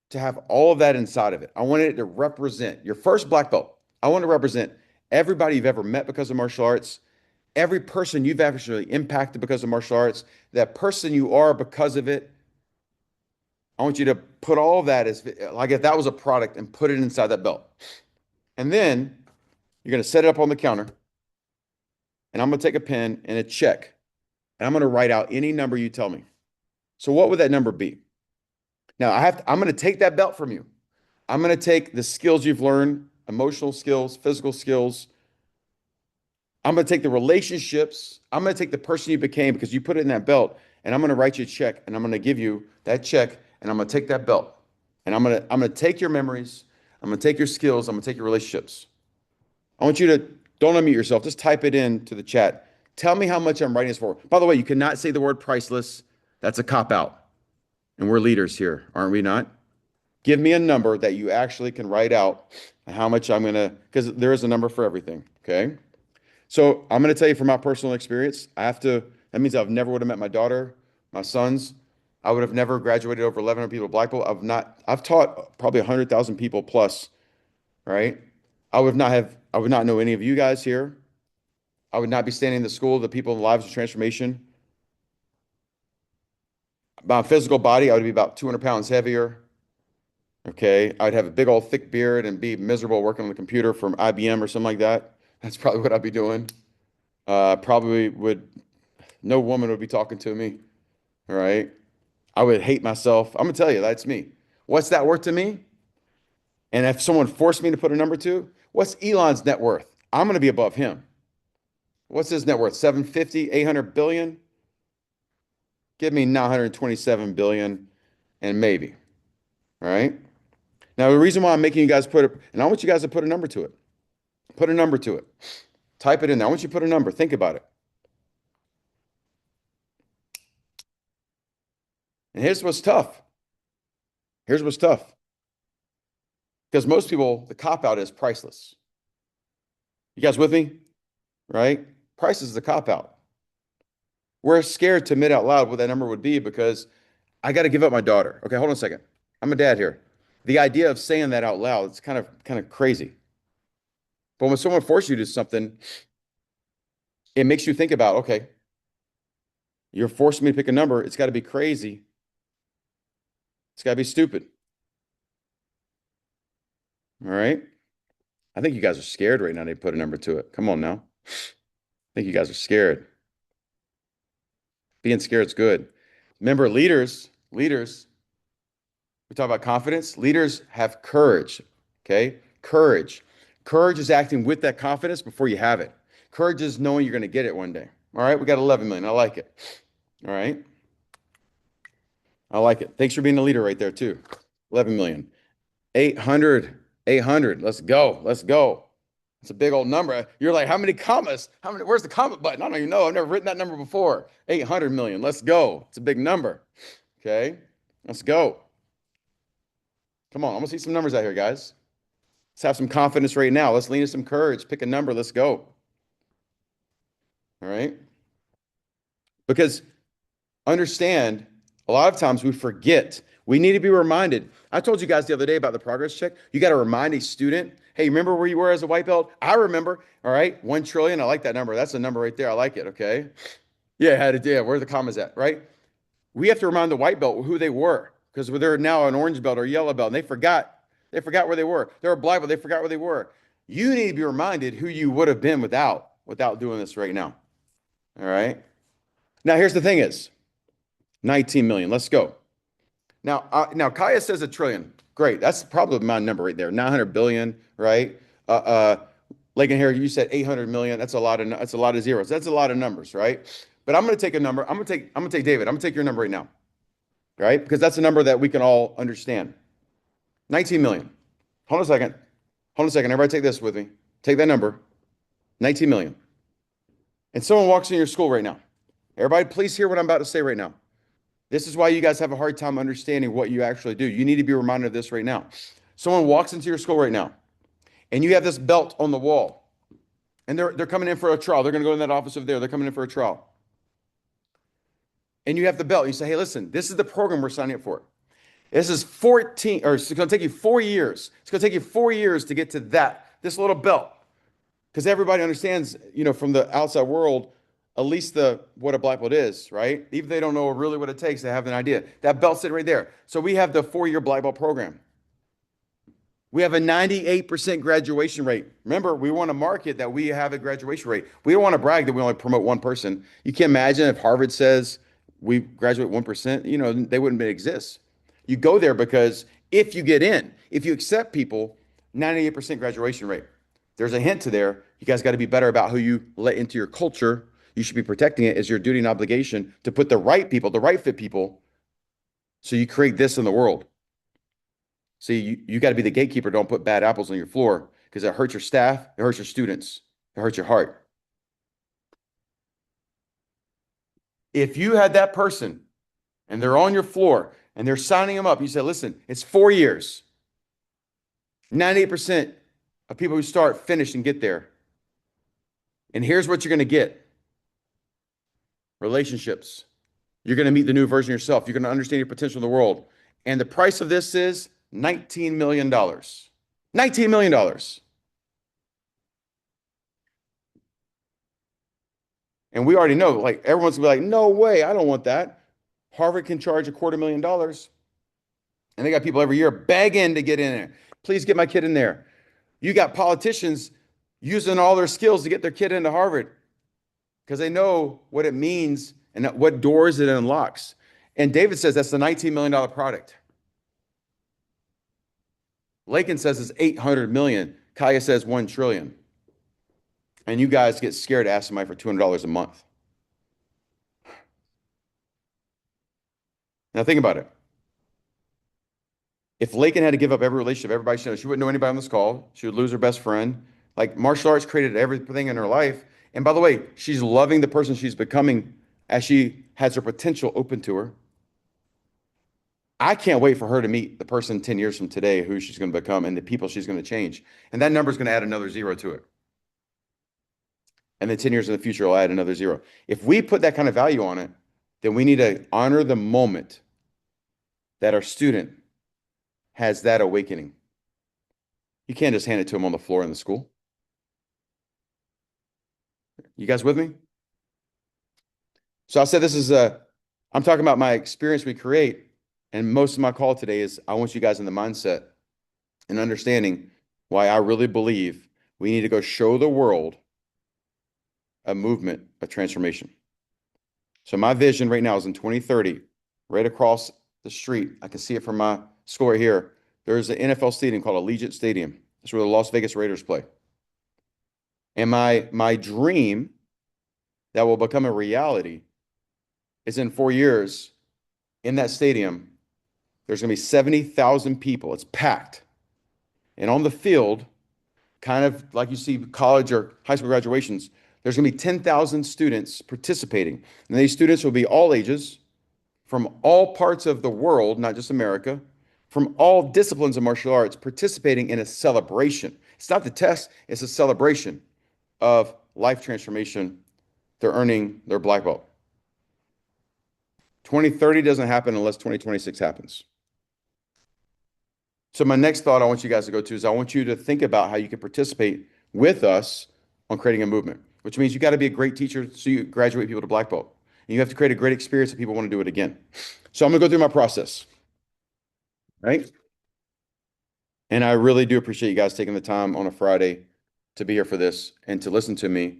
to have all of that inside of it. I want it to represent your first black belt. I want to represent everybody you've ever met because of martial arts, every person you've actually impacted because of martial arts, that person you are because of it. I want you to put all of that as like if that was a product and put it inside that belt. And then you're going to set it up on the counter. And I'm going to take a pen and a check. And I'm going to write out any number you tell me. So what would that number be? Now I'm going to take that belt from you. I'm going to take the skills you've learned, emotional skills, physical skills. I'm going to take the relationships. I'm going to take the person you became because you put it in that belt, and I'm going to write you a check, and I'm going to give you that check, and I'm going to take that belt, and I'm going to take your memories. I'm going to take your skills. I'm going to take your relationships. I want you to don't unmute yourself. Just type it into the chat. Tell me how much I'm writing this for. By the way, you cannot say the word priceless. That's a cop out. And we're leaders here, aren't we not? Give me a number that you actually can write out how much I'm going to, because there is a number for everything. Okay. So I'm going to tell you from my personal experience, that means I've never would have met my daughter, my sons. I would have never graduated over 1,100 people at black belt. I've taught probably 100,000 people plus, right? I would not know any of you guys here. I would not be standing in the school, the people in the lives of transformation. My physical body, I would be about 200 pounds heavier. Okay. I'd have a big old thick beard and be miserable working on the computer from IBM or something like that. That's probably what I'd be doing. Probably would, no woman would be talking to me. All right. I would hate myself. I'm gonna tell you, that's me. What's that worth to me? And if someone forced me to put a number to, what's Elon's net worth? I'm gonna be above him. What's his net worth? 750, 800 billion? Give me 927 billion and maybe. All right. Now, the reason why I'm making you guys put it, and I want you guys to put a number to it. Put a number to it. Type it in there. I want you to put a number. Think about it. And here's what's tough. Here's what's tough. Because most people, the cop out is priceless. You guys with me? Right? Price is the cop out. We're scared to admit out loud what that number would be because I got to give up my daughter. Okay, hold on a second. I'm a dad here. The idea of saying that out loud, it's kind of crazy. But when someone forces you to do something, it makes you think about, okay, you're forcing me to pick a number. It's got to be crazy. It's got to be stupid. All right. I think you guys are scared right now. They put a number to it. Come on now. I think you guys are scared. Being scared is good. Remember, leaders, we talk about confidence. Leaders have courage. Okay. Courage. Courage is acting with that confidence before you have it. Courage is knowing you're going to get it one day. All right. We got 11 million. I like it. All right. I like it. Thanks for being a leader right there too. 11 million. 800. 800. Let's go. Let's go. It's a big old number. You're like, how many commas? Where's the comma button? I don't even know. I've never written that number before. 800 million. Let's go. It's a big number. Okay. Let's go. Come on. I'm gonna see some numbers out here, guys. Let's have some confidence right now. Let's lean into some courage. Pick a number. Let's go. All right. Because understand, a lot of times we forget. We need to be reminded. I told you guys the other day about the progress check. You got to remind a student, hey, remember where you were as a white belt? I remember. All right. 1 trillion. I like that number. That's a number right there. I like it. Okay. Yeah. Yeah. Where are the commas at? Right. We have to remind the white belt who they were because they're now an orange belt or yellow belt and they forgot. They forgot where they were. They were a black belt. They forgot where they were. You need to be reminded who you would have been without doing this right now. All right. Now, here's the thing is 19 million. Let's go. Now Kaya says a trillion. Great. That's probably my number right there. 900 billion, right? Lakin here, you said 800 million. That's a lot of zeros. That's a lot of numbers, right? But I'm going to take a number. I'm going to take David. I'm going to take your number right now, right? Because that's a number that we can all understand. 19 million. Hold on a second. Hold on a second. Everybody take this with me. Take that number. 19 million. And someone walks in your school right now. Everybody, please hear what I'm about to say right now. This is why you guys have a hard time understanding what you actually do. You need to be reminded of this right now. Someone walks into your school right now, and you have this belt on the wall, and they're coming in for a trial. They're going to go in that office over there. They're coming in for a trial. And you have the belt. You say, hey, listen, this is the program we're signing up for. This is 14, or it's going to take you 4 years. It's going to take you 4 years to get to this little belt. Because everybody understands, from the outside world, at least what a black belt is, right? Even if they don't know really what it takes, they have an idea. That belt's sitting right there. So we have the 4-year black belt program. We have a 98% graduation rate. Remember, we want to market that we have a graduation rate. We don't want to brag that we only promote one person. You can imagine if Harvard says we graduate 1%, they wouldn't exist. You go there because if you get in, if you accept people, 98% graduation rate. There's a hint to there. You guys got to be better about who you let into your culture. You should be protecting it as your duty and obligation to put the right people, the right fit people, so you create this in the world. See, you got to be the gatekeeper. Don't put bad apples on your floor because it hurts your staff, it hurts your students, it hurts your heart. If you had that person and they're on your floor and they're signing them up, you say, listen, it's 4 years. 98% of people who start finish and get there. And here's what you're going to get. Relationships. You're going to meet the new version of yourself. You're going to understand your potential in the world. And the price of this is $19 million. $19 million. And we already know, like, everyone's gonna be like, no way, I don't want that. Harvard can charge $250,000. And they got people every year begging to get in there. Please get my kid in there. You got politicians using all their skills to get their kid into Harvard because they know what it means and what doors it unlocks. And David says that's the $19 million product. Lakin says it's 800 million. Kaya says 1 trillion. And you guys get scared to ask somebody for $200 a month. Now think about it. If Lakin had to give up every relationship, everybody should know, she wouldn't know anybody on this call. She would lose her best friend. Like martial arts created everything in her life. And by the way, she's loving the person she's becoming as she has her potential open to her. I can't wait for her to meet the person 10 years from today who she's going to become and the people she's going to change. And that number is going to add another zero to it. And then 10 years in the future, will add another zero. If we put that kind of value on it, then we need to honor the moment that our student has that awakening. You can't just hand it to them on the floor in the school. You guys with me? So I said this is I'm talking about my experience we create. And most of my call today is I want you guys in the mindset and understanding why I really believe we need to go show the world a movement of transformation. So my vision right now is in 2030, right across the street. I can see it from my school right here. There's an NFL stadium called Allegiant Stadium. It's where the Las Vegas Raiders play. And my dream that will become a reality is in 4 years in that stadium, there's going to be 70,000 people. It's packed. And on the field, kind of like you see college or high school graduations, there's going to be 10,000 students participating. And these students will be all ages from all parts of the world, not just America, from all disciplines of martial arts participating in a celebration. It's not the test, it's a celebration of life transformation. They're earning their black belt. 2030 doesn't happen unless 2026 happens. So my next thought I want you guys to go to is I want you to think about how you can participate with us on creating a movement, which means you got to be a great teacher so you graduate people to black belt. And you have to create a great experience that people want to do it again. So I'm going to go through my process, right? And I really do appreciate you guys taking the time on a Friday to be here for this and to listen to me.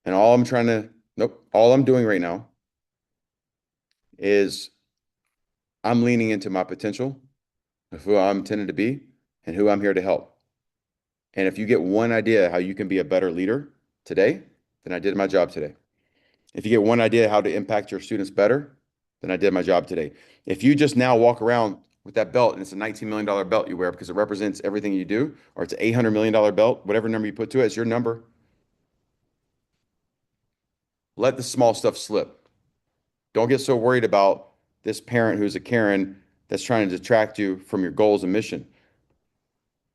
And all I'm doing right now is I'm leaning into my potential of who I'm intended to be and who I'm here to help. And if you get one idea how you can be a better leader today, then I did my job today. If you get one idea how to impact your students better, then I did my job today. If you just now walk around with that belt and it's a $19 million belt you wear because it represents everything you do, or it's an $800 million belt, whatever number you put to it, it's your number. Let the small stuff slip. Don't get so worried about this parent who's a Karen that's trying to detract you from your goals and mission.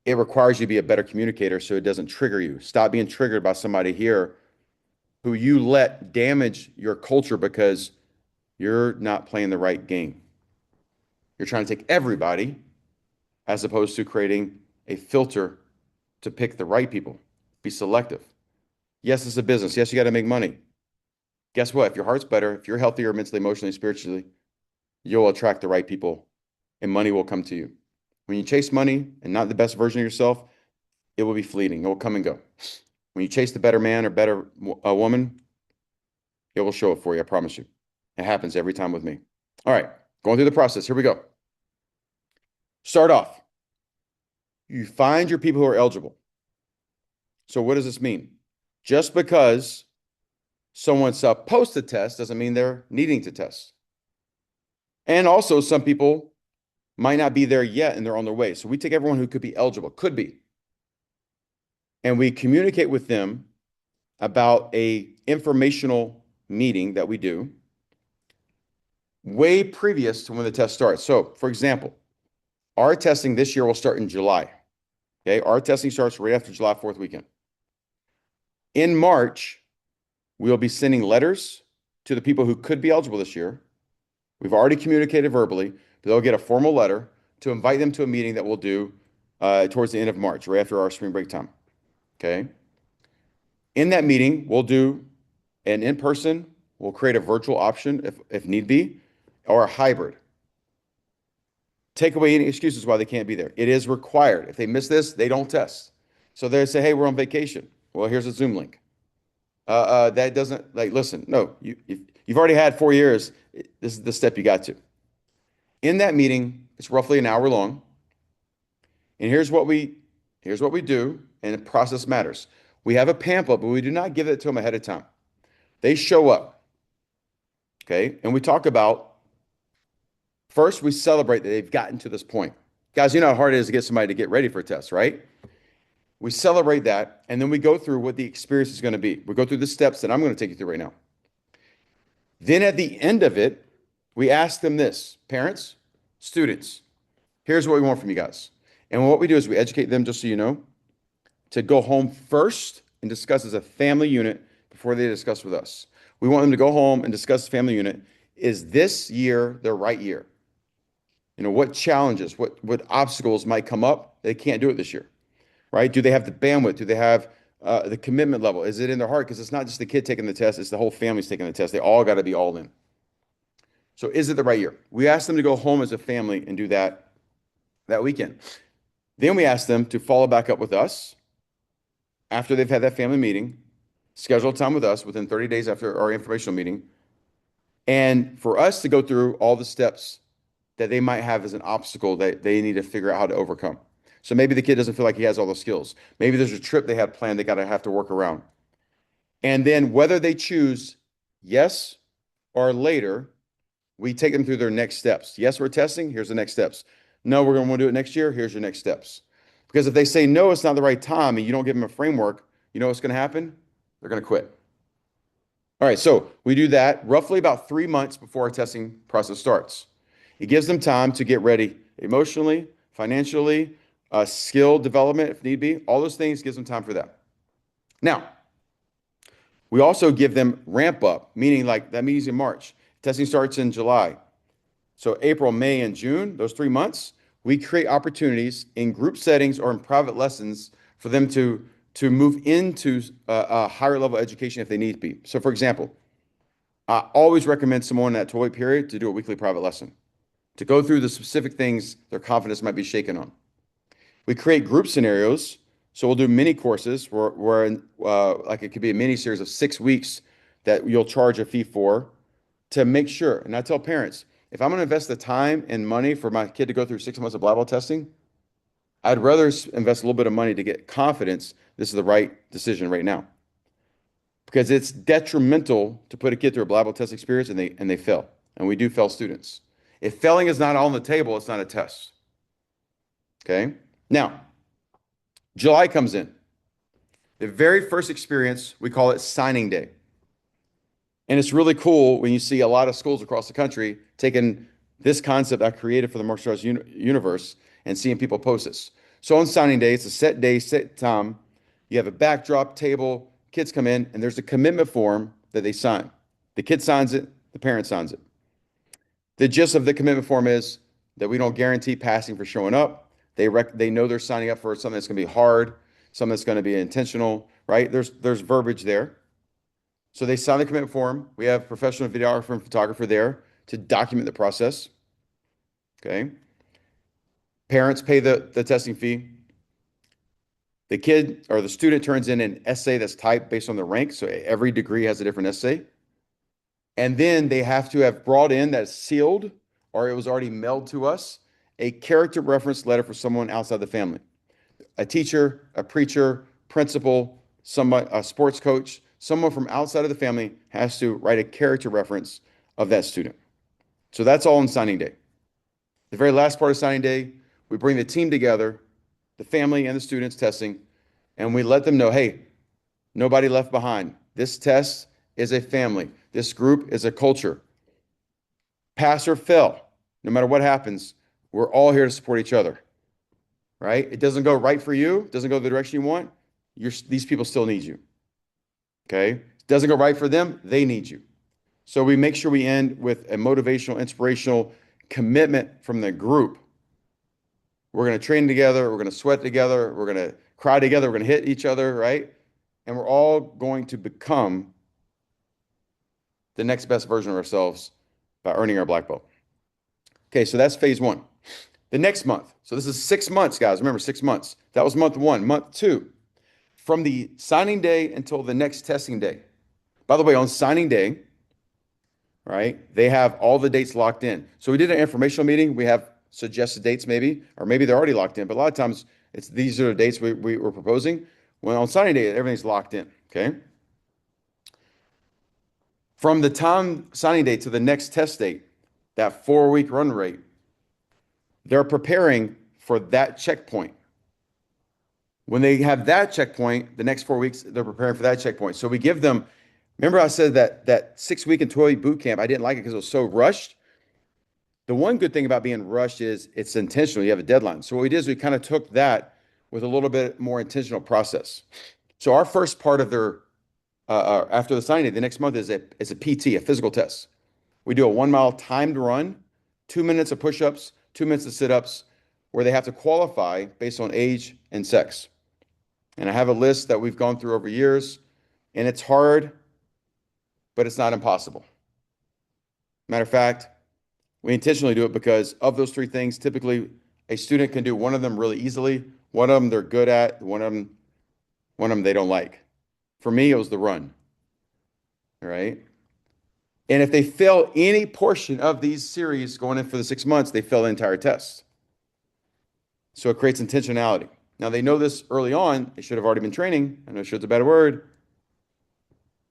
It requires you to be a better communicator so it doesn't trigger you. Stop being triggered by somebody here who you let damage your culture because you're not playing the right game. You're trying to take everybody as opposed to creating a filter to pick the right people. Be selective. Yes, it's a business. Yes, you got to make money. Guess what? If your heart's better, if you're healthier mentally, emotionally, spiritually, you'll attract the right people and money will come to you. When you chase money and not the best version of yourself, it will be fleeting. It will come and go. When you chase the better man or better woman, it will show up for you. I promise you. It happens every time with me. All right, going through the process. Here we go. Start off. You find your people who are eligible. So what does this mean? Just because someone's supposed to test doesn't mean they're needing to test. And also some people might not be there yet and they're on their way. So we take everyone who could be eligible, could be, and we communicate with them about a informational meeting that we do way previous to when the test starts. So for example, our testing this year will start in July. Okay, our testing starts right after July 4th weekend. In March, we'll be sending letters to the people who could be eligible this year. We've already communicated verbally, but they'll get a formal letter to invite them to a meeting that we'll do towards the end of March, right after our spring break time. Okay. In that meeting, we'll do an in-person, we'll create a virtual option if need be, or a hybrid. Take away any excuses why they can't be there. It is required. If they miss this, they don't test. So they say, hey, we're on vacation. Well, here's a Zoom link. That doesn't, like, listen, no, You've already had 4 years. This is the step you got to. In that meeting, it's roughly an hour long. And here's what we do, and the process matters. We have a pamphlet, but we do not give it to them ahead of time. They show up, okay? And we talk about first, we celebrate that they've gotten to this point. Guys, you know how hard it is to get somebody to get ready for a test, right? We celebrate that, and then we go through what the experience is going to be. We go through the steps that I'm going to take you through right now. Then at the end of it, we ask them this, parents, students, here's what we want from you guys. And what we do is we educate them, just so you know, to go home first and discuss as a family unit before they discuss with us. We want them to go home and discuss family unit. Is this year their right year? You know, what challenges, what obstacles might come up? They can't do it this year, right? Do they have the bandwidth? Do they have the commitment level? Is it in their heart? Because it's not just the kid taking the test, it's the whole family's taking the test. They all got to be all in. So is it the right year? We ask them to go home as a family and do that weekend. Then we ask them to follow back up with us after they've had that family meeting, schedule time with us within 30 days after our informational meeting, and for us to go through all the steps that they might have as an obstacle that they need to figure out how to overcome. So maybe the kid doesn't feel like he has all the skills. Maybe there's a trip they had planned they got to have to work around. And then whether they choose yes or later, we take them through their next steps. Yes, we're testing. Here's the next steps. No, we're going to want to do it next year. Here's your next steps. Because if they say no, it's not the right time, and you don't give them a framework, you know what's going to happen? They're going to quit. All right, so we do that roughly about 3 months before our testing process starts. It gives them time to get ready emotionally, financially, skill development if need be. All those things gives them time for that. Now, we also give them ramp up, meaning like that means in March. Testing starts in July. So April, May, and June, those 3 months, we create opportunities in group settings or in private lessons for them to move into a higher level education if they need to be. So for example, I always recommend someone in that 12-week period to do a weekly private lesson, to go through the specific things their confidence might be shaken on. We create group scenarios. So we'll do mini courses where like it could be a mini series of 6 weeks that you'll charge a fee for to make sure. And I tell parents, if I'm going to invest the time and money for my kid to go through 6 months of black belt testing, I'd rather invest a little bit of money to get confidence this is the right decision right now. Because it's detrimental to put a kid through a black belt test experience and they fail. And we do fail students. If failing is not on the table, it's not a test. Okay? Now, July comes in. The very first experience, we call it signing day. And it's really cool when you see a lot of schools across the country taking this concept I created for the martial arts universe and seeing people post this. So on signing day, it's a set day, set time. You have a backdrop table, kids come in, and there's a commitment form that they sign. The kid signs it, the parent signs it. The gist of the commitment form is that we don't guarantee passing for showing up. They know they're signing up for something that's going to be hard, something that's going to be intentional, right? There's verbiage there. So they sign the commitment form. We have professional videographer and photographer there to document the process. Okay. Parents pay the testing fee. The kid or the student turns in an essay that's typed based on the rank. So every degree has a different essay. And then they have to have brought in that's sealed or it was already mailed to us, a character reference letter for someone outside the family. A teacher, a preacher, principal, somebody, a sports coach, someone from outside of the family has to write a character reference of that student. So that's all on signing day. The very last part of signing day, we bring the team together, the family and the students testing, and we let them know, hey, nobody left behind. This test is a family. This group is a culture. Pass or fail, no matter what happens, we're all here to support each other, right? It doesn't go right for you, it doesn't go the direction you want, these people still need you, okay? It doesn't go right for them, they need you. So we make sure we end with a motivational, inspirational commitment from the group. We're going to train together, we're going to sweat together, we're going to cry together, we're going to hit each other, right? And we're all going to become the next best version of ourselves by earning our black belt. Okay, so that's phase one. The next month, so this is 6 months, guys. Remember, 6 months. That was month one. Month two, from the signing day until the next testing day. By the way, on signing day, right? They have all the dates locked in. So we did an informational meeting. We have suggested dates maybe, or maybe they're already locked in. But a lot of times it's these are the dates we were proposing. When on signing day, everything's locked in. Okay. From the time signing date to the next test date, that 4 week run rate, they're preparing for that checkpoint. When they have that checkpoint, the next 4 weeks, they're preparing for that checkpoint. So we give them, remember I said that 6 week and 12 week boot camp, I didn't like it because it was so rushed. The one good thing about being rushed is it's intentional. You have a deadline. So what we did is we kind of took that with a little bit more intentional process. So our first part of their after the signing day, the next month is a PT, a physical test. We do a 1 mile timed run, 2 minutes of push-ups, 2 minutes of sit-ups, where they have to qualify based on age and sex. And I have a list that we've gone through over years, and it's hard, but it's not impossible. Matter of fact, we intentionally do it because of those three things, typically a student can do one of them really easily. One of them they're good at, one of them they don't like. For me, it was the run. All right. And if they fail any portion of these series going in for the 6 months, they fail the entire test. So it creates intentionality. Now they know this early on. They should have already been training. I know should's a bad word.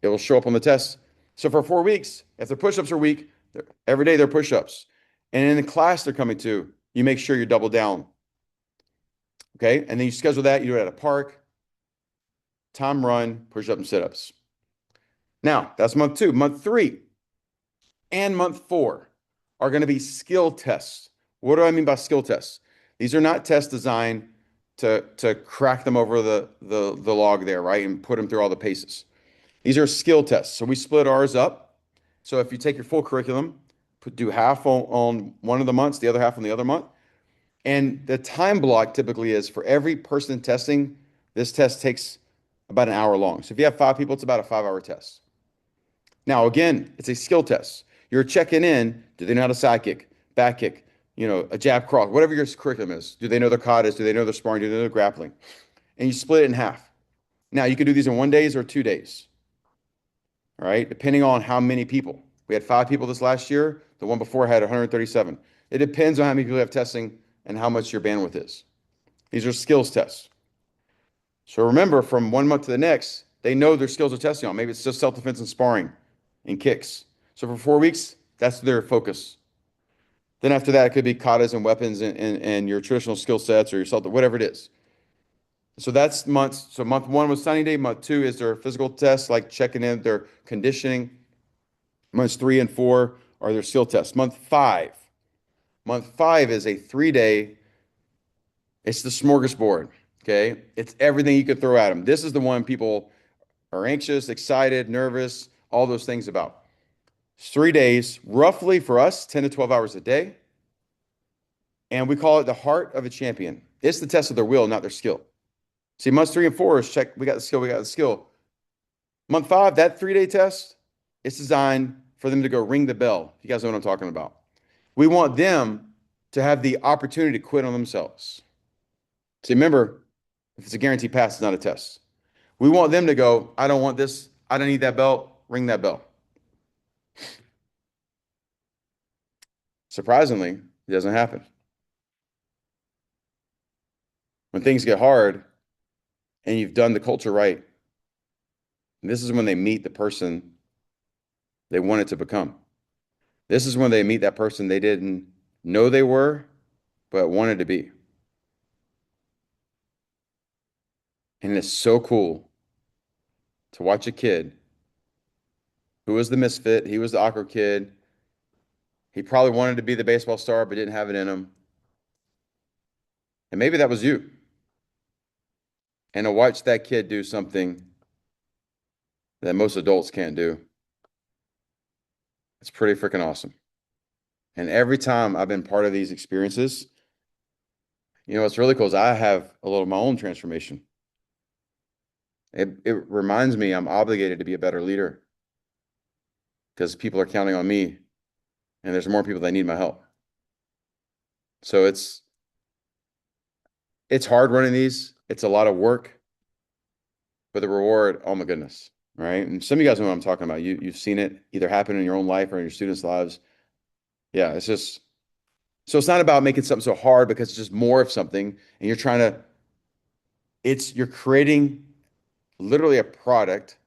It will show up on the test. So for 4 weeks, if their push-ups are weak, every day they're push-ups. And in the class they're coming to, you make sure you double down. Okay. And then you schedule that. You do it at a park, time run, push-up and sit-ups. Now that's month 2. Month 3 and month 4 are going to be skill tests. What do I mean by skill tests? These are not tests designed to crack them over the log there, right? And put them through all the paces. These are skill tests. So we split ours up. So if you take your full curriculum, do half on one of the months, the other half on the other month. And the time block typically is for every person testing, this test takes about an hour long. So if you have 5 people, it's about a 5 hour test. Now, again, it's a skill test. You're checking in. Do they know how to side kick, back kick, a jab cross, whatever your curriculum is? Do they know their katas? Do they know their sparring? Do they know their grappling? And you split it in half. Now, you can do these in 1 day or 2 days, all right, depending on how many people. We had 5 people this last year. The one before had 137. It depends on how many people have testing and how much your bandwidth is. These are skills tests. So remember, from 1 month to the next, they know their skills are testing on. Maybe it's just self-defense and sparring and kicks. So for 4 weeks, that's their focus. Then after that, it could be katas and weapons and your traditional skill sets or your self, whatever it is. So that's months. So month 1 was signing day. Month 2 is their physical tests, like checking in their conditioning. Months 3 and 4 are their skill tests. Month 5 is a 3 day. It's the smorgasbord. Okay. It's everything you could throw at them. This is the one people are anxious, excited, nervous, all those things about. It's 3 days, roughly for us, 10 to 12 hours a day. And we call it the heart of a champion. It's the test of their will, not their skill. See, months 3 and 4 is check, we got the skill, we got the skill. Month 5, that 3 day test, it's designed for them to go ring the bell. You guys know what I'm talking about. We want them to have the opportunity to quit on themselves. See, remember, if it's a guaranteed pass, it's not a test. We want them to go, I don't want this, I don't need that belt, ring that bell. Surprisingly, it doesn't happen. When things get hard and you've done the culture right, this is when they meet the person they wanted to become. This is when they meet that person they didn't know they were, but wanted to be. And it's so cool to watch a kid who was the misfit. He was the awkward kid. He probably wanted to be the baseball star, but didn't have it in him. And maybe that was you. And to watch that kid do something that most adults can't do, it's pretty freaking awesome. And every time I've been part of these experiences, what's really cool is I have a little of my own transformation. It reminds me I'm obligated to be a better leader because people are counting on me and there's more people that need my help. So it's hard running these. It's a lot of work, but the reward, oh my goodness, right? And some of you guys know what I'm talking about. You've seen it either happen in your own life or in your students' lives. Yeah, it's just so it's not about making something so hard because it's just more of something, and you're trying to. You're creating literally a product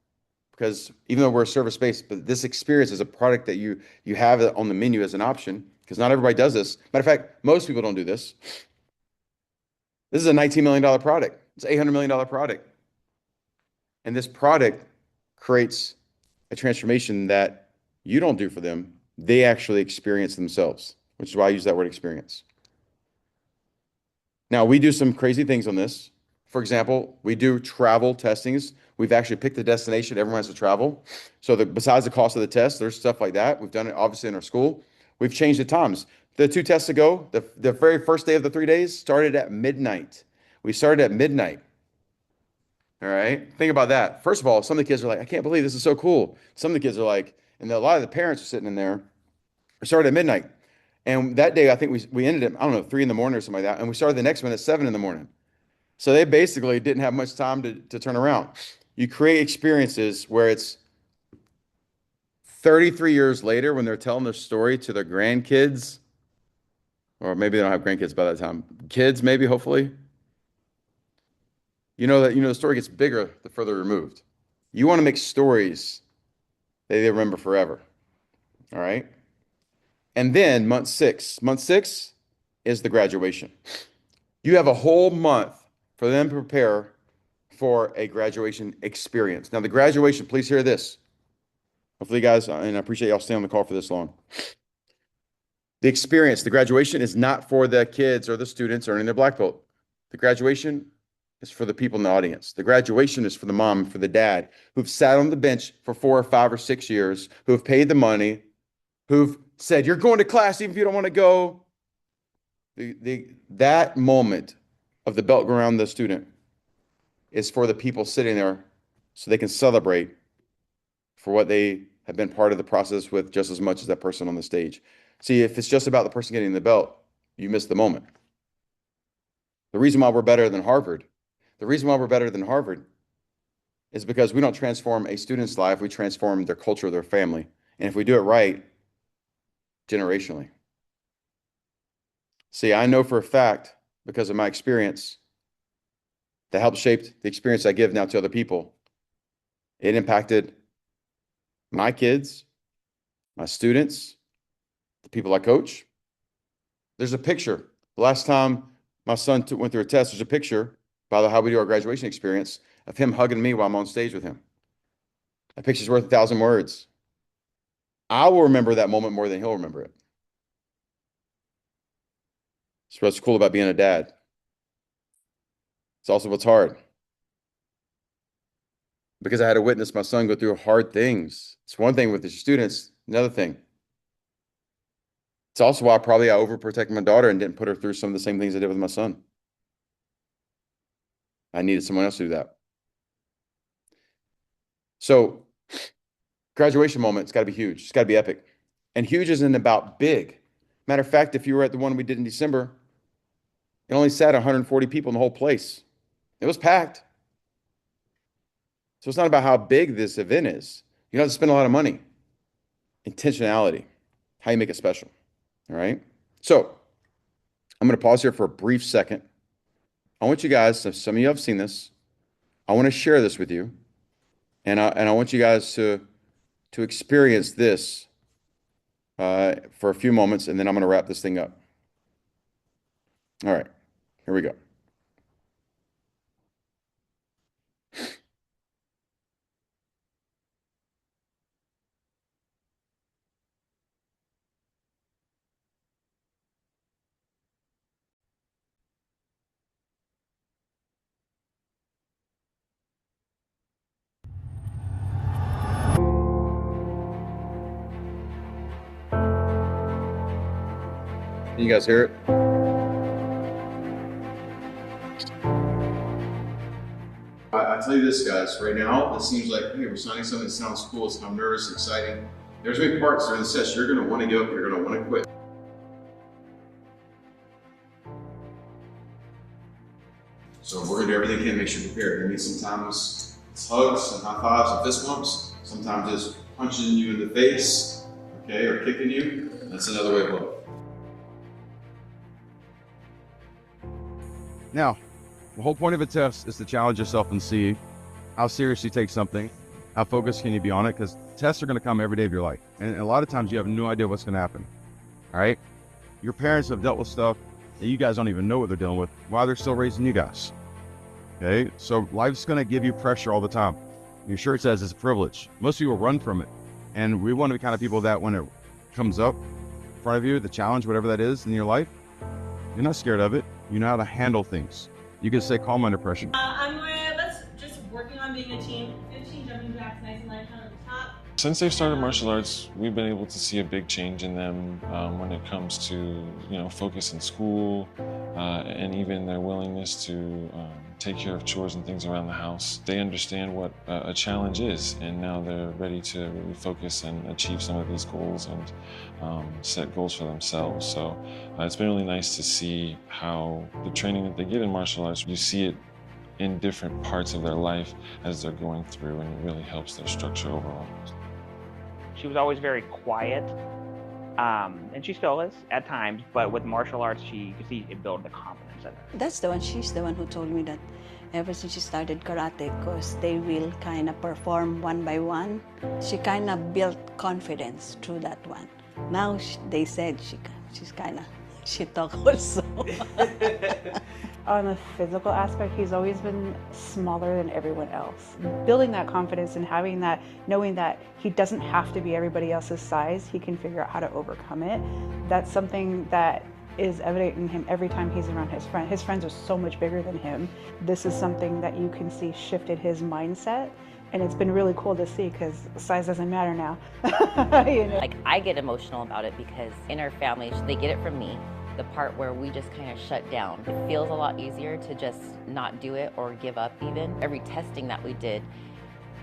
because even though we're a service based, but this experience is a product that you have on the menu as an option because not everybody does this. Matter of fact, most people don't do this. This is a $19 million product. It's an $800 million product. And this product creates a transformation that you don't do for them. They actually experience themselves, which is why I use that word experience. Now, we do some crazy things on this. For example, we do travel testings. We've actually picked a destination everyone has to travel. So besides the cost of the test, there's stuff like that. We've done it obviously in our school. We've changed the times. The 2 tests ago, the very first day of the 3 days started at midnight. We started at midnight. All right. Think about that. First of all, some of the kids are like, I can't believe this is so cool. Some of the kids are like, and a lot of the parents are sitting in there. We started at midnight. And that day, I think we ended at, I don't know, 3 in the morning or something like that. And we started the next one at 7 in the morning. So they basically didn't have much time to turn around. You create experiences where it's 33 years later when they're telling their story to their grandkids, or maybe they don't have grandkids by that time. Kids, maybe, hopefully. The story gets bigger the further removed. You want to make stories that they remember forever. All right. And then month six is the graduation. You have a whole month for them to prepare for a graduation experience. Now, the graduation, please hear this. Hopefully, you guys, and I appreciate y'all staying on the call for this long. The experience, the graduation is not for the kids or the students earning their black belt. The graduation is for the people in the audience. The graduation is for the mom, for the dad who've sat on the bench for 4 or 5 or 6 years, who have paid the money, who've said, you're going to class even if you don't want to go. That moment of the belt around the student is for the people sitting there so they can celebrate for what they have been part of the process with just as much as that person on the stage. See, if it's just about the person getting the belt, you miss the moment. The reason why we're better than Harvard, the reason why we're better than Harvard is because we don't transform a student's life, we transform their culture, their family. And if we do it right, generationally. See, I know for a fact, because of my experience, that helped shape the experience I give now to other people. It impacted my kids, my students, the people I coach. There's a picture. The last time my son went through a test, there's a picture by how we do our graduation experience of him hugging me while I'm on stage with him. That picture's worth 1,000 words. I will remember that moment more than he'll remember it. It's what's cool about being a dad. It's also what's hard. Because I had to witness my son go through hard things. It's one thing with his students, another thing. It's also why probably I overprotected my daughter and didn't put her through some of the same things I did with my son. I needed someone else to do that. So graduation moment, it's got to be huge. It's got to be epic. And huge isn't about big. Matter of fact, if you were at the one we did in December, it only sat 140 people in the whole place. It was packed. So it's not about how big this event is. You don't have to spend a lot of money. Intentionality, how you make it special. All right. So I'm going to pause here for a brief second. I want you guys, some of you have seen this. I want to share this with you. And I want you guys to experience this for a few moments, and then I'm going to wrap this thing up. All right, here we go. Can you guys hear it? I tell you this, guys, right now, it seems like, hey, we're signing something that sounds cool. I'm nervous, exciting. There's going to be parts during the session you're going to want to give up, you're going to want to quit. So we're going to do everything we can to make sure you're prepared. I mean, sometimes It's hugs and high fives and fist bumps. Sometimes just punching you in the face, okay, or kicking you. That's another way of love. Now, the whole point of a test is to challenge yourself and see how serious you take something, how focused can you be on it, because tests are going to come every day of your life. And a lot of times you have no idea what's going to happen, all right? Your parents have dealt with stuff that you guys don't even know what they're dealing with while they're still raising you guys, okay? So life's going to give you pressure all the time. Your shirt says it's a privilege. Most people run from it. And we want to be kind of people that when it comes up in front of you, the challenge, whatever that is in your life, you're not scared of it. You know how to handle things. You can stay calm under pressure. I'm with us just working on being a team. 15 jumping jacks, nice and light on the top. Since they've started martial arts, we've been able to see a big change in them when it comes to, focus in school and even their willingness to take care of chores and things around the house. They understand what a challenge is, and now they're ready to really focus and achieve some of these goals and set goals for themselves. So it's been really nice to see how the training that they get in martial arts, you see it in different parts of their life as they're going through, and it really helps their structure overall. She was always very quiet, and she still is at times, but with martial arts, you can see it build the confidence in her. She's the one who told me that ever since she started karate, because they will kind of perform one by one, she kind of built confidence through that one. Now they said she talk also. On the physical aspect, he's always been smaller than everyone else. Building that confidence and having that, knowing that he doesn't have to be everybody else's size, he can figure out how to overcome it. That's something that is evident in him every time he's around his friends. His friends are so much bigger than him. This is something that you can see shifted his mindset. And it's been really cool to see, because size doesn't matter now. Like, I get emotional about it because in our family, they get it from me. The part where we just kind of shut down. It feels a lot easier to just not do it or give up even. Every testing that we did,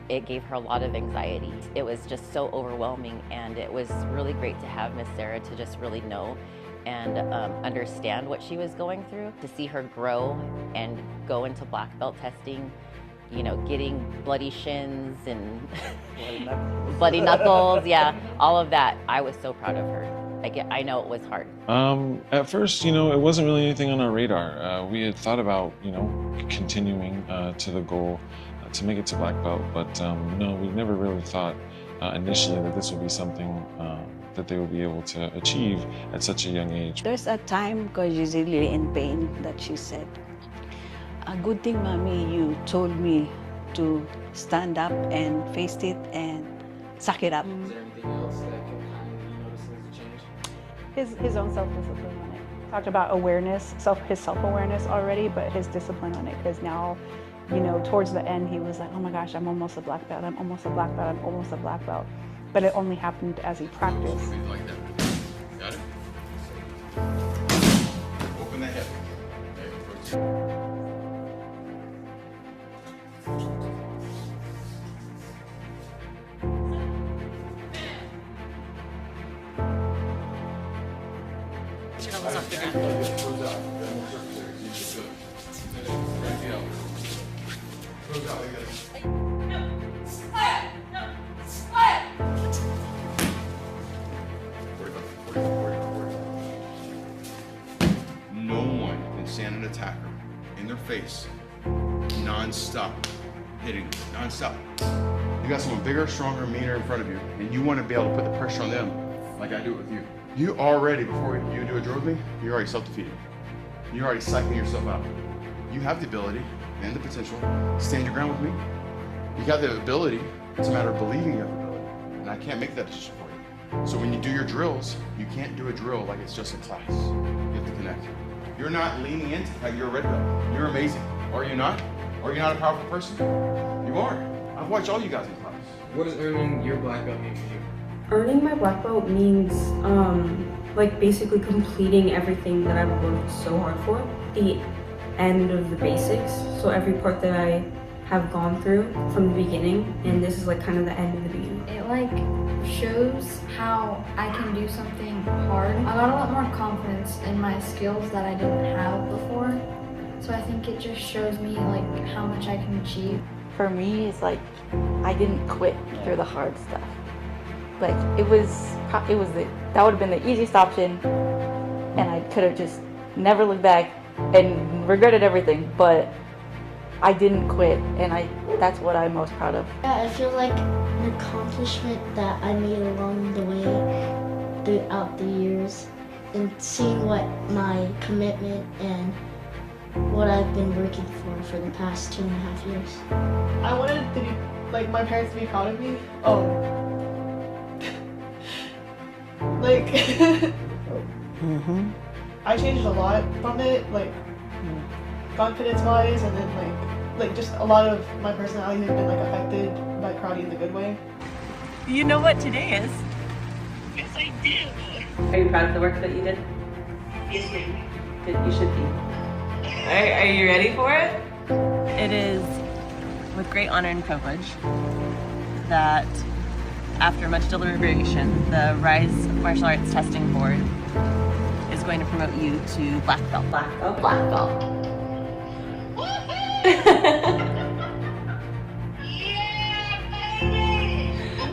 it gave her a lot of anxiety. It was just so overwhelming, and it was really great to have Miss Sarah to just really know and understand what she was going through. To see her grow and go into black belt testing, getting bloody shins and bloody knuckles, yeah, all of that. I was so proud of her. I know it was hard. At first, it wasn't really anything on our radar. We had thought about, continuing to the goal to make it to black belt, but no, we never really thought initially that this would be something that they would be able to achieve at such a young age. There's a time, because she's really in pain, that she said, "A good thing, Mommy, you told me to stand up and face it and suck it up." Is there anything else that can you notice as a change? His own self-discipline on it. Talked about awareness, his self-awareness already, but his discipline on it, because now, towards the end, he was like, oh my gosh, I'm almost a black belt, I'm almost a black belt, I'm almost a black belt. But it only happened as he practiced. Like that. Got it? Open the hip. No one can stand an attacker in their face non-stop, hitting non-stop. You got someone bigger, stronger, meaner in front of you, and you want to be able to put the pressure on them like I do it with you. You already, before you do a drill with me, you're already self-defeated. You're already psyching yourself out. You have the ability and the potential to stand your ground with me. You got the ability. It's a matter of believing you have the ability. And I can't make that decision for you. So when you do your drills, you can't do a drill like it's just a class. You have to connect. You're not leaning into like you're a red belt. You're amazing. Are you not? Are you not a powerful person? You are. I've watched all you guys in class. What does earning your black belt mean for you? Earning my black belt means like basically completing everything that I've worked so hard for. The end of the basics. So every part that I have gone through from the beginning, and this is like kind of the end of the beginning. It like shows how I can do something hard. I got a lot more confidence in my skills that I didn't have before. So I think it just shows me like how much I can achieve. for me is like I didn't quit through the hard stuff. Like it was that would have been the easiest option, and I could have just never looked back and regretted everything. But I didn't quit, and that's what I'm most proud of. Yeah, I feel like an accomplishment that I made along the way throughout the years, and seeing what my commitment and what I've been working for the past 2.5 years. I wanted to be, like, my parents to be proud of me. Like, I changed a lot from it, like, confidence-wise, and then, like, just a lot of my personality has been, like, affected by karate in the good way. You know what today is? Yes, I do. Are you proud of the work that you did? Yes, ma'am. Good, you should be. Are you ready for it? It is with great honor and privilege that after much deliberation, the Rise Martial Arts Testing Board is going to promote you to black belt. Black belt? Black belt.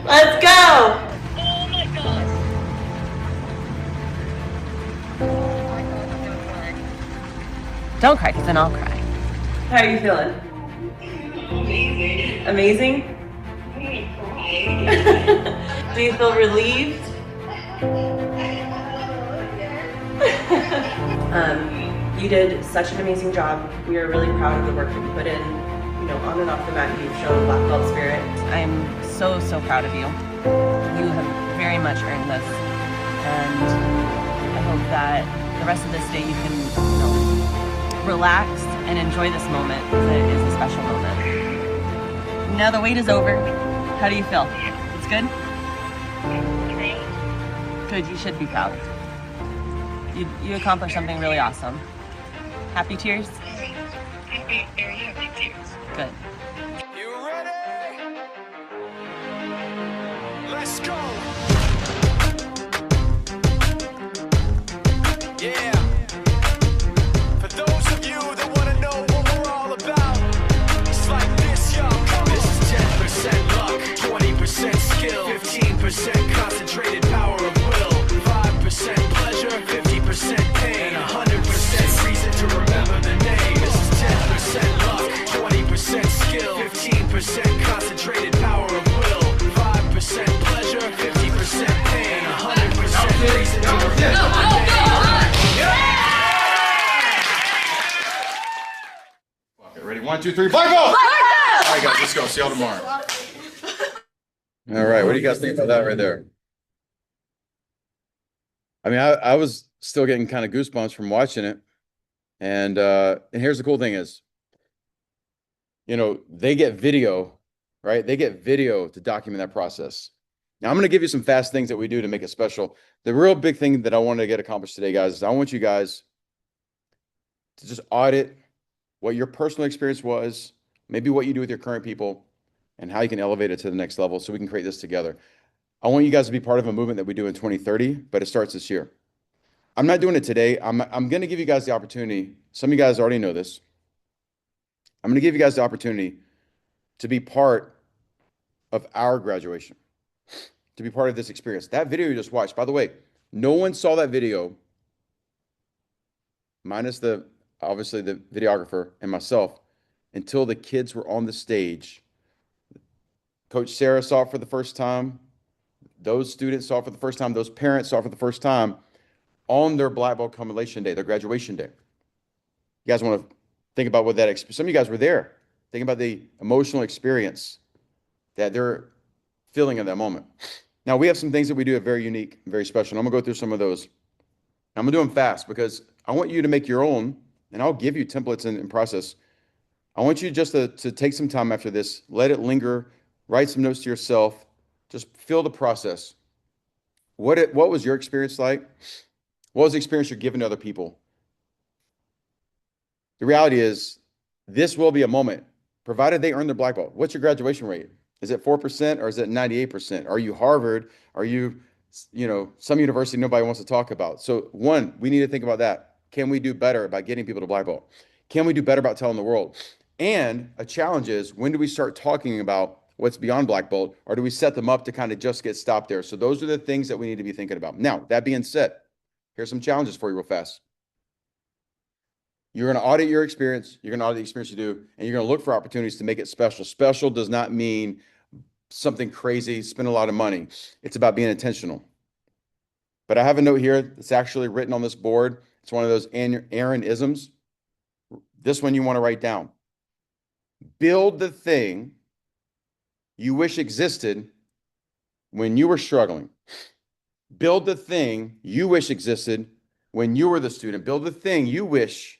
Let's go! Oh my god! Don't cry, because then I'll cry. How are you feeling? Amazing. Amazing? I'm gonna cry. Do you feel relieved? You did such an amazing job. We are really proud of the work that you put in. You know, on and off the mat, you've shown black belt spirit. I'm so proud of you. You have very much earned this. And I hope that the rest of this day you can, you know, relax and enjoy this moment, because it is a special moment. Now the wait is over. How do you feel? It's good? Good, you should be proud. You accomplished something really awesome. Happy tears? Very happy tears. Good. You ready? Let's go! Yeah. For those of you that want to know what we're all about, it's like this, y'all. This is 10% luck, 20% skill, 15% concentrated power of will, 5% pleasure, 50% pain, and 100% reason to remember the name. This is 10% luck, 20% skill, 15% concentrated power of will, 5% pleasure, 50% pain, and 100% reason to remember the name. Ready? 1, 2, 3, black belt! All right, guys, let's go. See y'all tomorrow. All right, what do you guys think about that right there? I mean, I was still getting kind of goosebumps from watching it. And here's the cool thing is, you know, they get video, right? They get video to document that process. Now, I'm going to give you some fast things that we do to make it special. The real big thing that I want to get accomplished today, guys, is I want you guys to just audit what your personal experience was, maybe what you do with your current people, and how you can elevate it to the next level so we can create this together. I want you guys to be part of a movement that we do in 2030, but it starts this year. I'm not doing it today. I'm going to give you guys the opportunity. Some of you guys already know this. I'm going to give you guys the opportunity to be part of our graduation, to be part of this experience. That video you just watched, by the way, no one saw that video, minus obviously the videographer and myself, until the kids were on the stage. Coach Sarah saw it for the first time. Those students saw it for the first time. Those parents saw it for the first time on their black belt culmination day, their graduation day. You guys want to think about what that experience, some of you guys were there. Think about the emotional experience that they're feeling in that moment. Now, we have some things that we do that are very unique, very special. And I'm going to go through some of those. I'm going to do them fast because I want you to make your own, and I'll give you templates and process. I want you just to take some time after this, let it linger, write some notes to yourself, just feel the process. What was your experience like? What was the experience you're giving to other people? The reality is, this will be a moment, provided they earn their black belt. What's your graduation rate? Is it 4% or is it 98%? Are you Harvard? Are you, some university nobody wants to talk about? So one, we need to think about that. Can we do better about getting people to black belt? Can we do better about telling the world? And a challenge is, when do we start talking about what's beyond black belt, or do we set them up to kind of just get stopped there? So those are the things that we need to be thinking about. Now, that being said, here's some challenges for you real fast. You're going to audit your experience. You're going to audit the experience you do, and you're going to look for opportunities to make it special. Special does not mean something crazy, spend a lot of money. It's about being intentional. But I have a note here that's actually written on this board. It's one of those Aaron-isms. This one you want to write down. Build the thing you wish existed when you were struggling. Build the thing you wish existed when you were the student. Build the thing you wish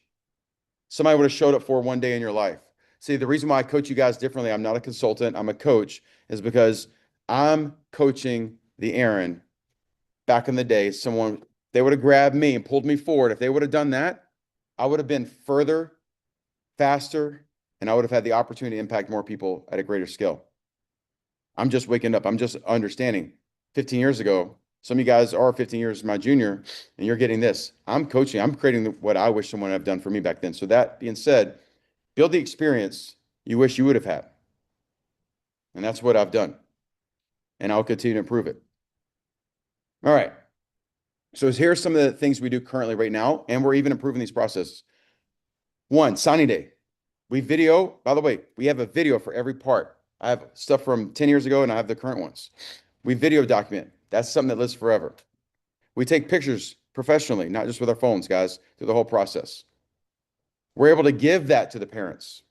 somebody would have showed up for one day in your life. See, the reason why I coach you guys differently, I'm not a consultant, I'm a coach, is because I'm coaching the Aaron back in the day. They would have grabbed me and pulled me forward. If they would have done that, I would have been further, faster, and I would have had the opportunity to impact more people at a greater scale. I'm just waking up. I'm just understanding. 15 years ago, some of you guys are 15 years my junior, and you're getting this. I'm coaching. I'm creating what I wish someone had done for me back then. So that being said, build the experience you wish you would have had. And that's what I've done. And I'll continue to improve it. All right. So here's some of the things we do currently right now, and we're even improving these processes. One, signing day. We video, by the way, we have a video for every part. I have stuff from 10 years ago and I have the current ones. We video document. That's something that lives forever. We take pictures professionally, not just with our phones, guys, through the whole process. We're able to give that to the parents.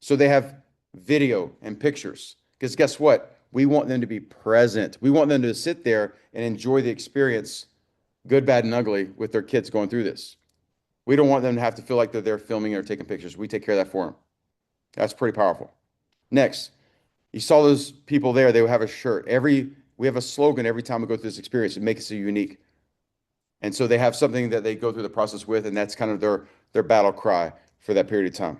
So they have video and pictures. Because guess what? We want them to be present. We want them to sit there and enjoy the experience, good, bad, and ugly, with their kids going through this. We don't want them to have to feel like they're there filming or taking pictures. We take care of that for them. That's pretty powerful. Next, you saw those people there. They would have a shirt. We have a slogan every time we go through this experience. It makes it unique. And so they have something that they go through the process with, and that's kind of their battle cry for that period of time.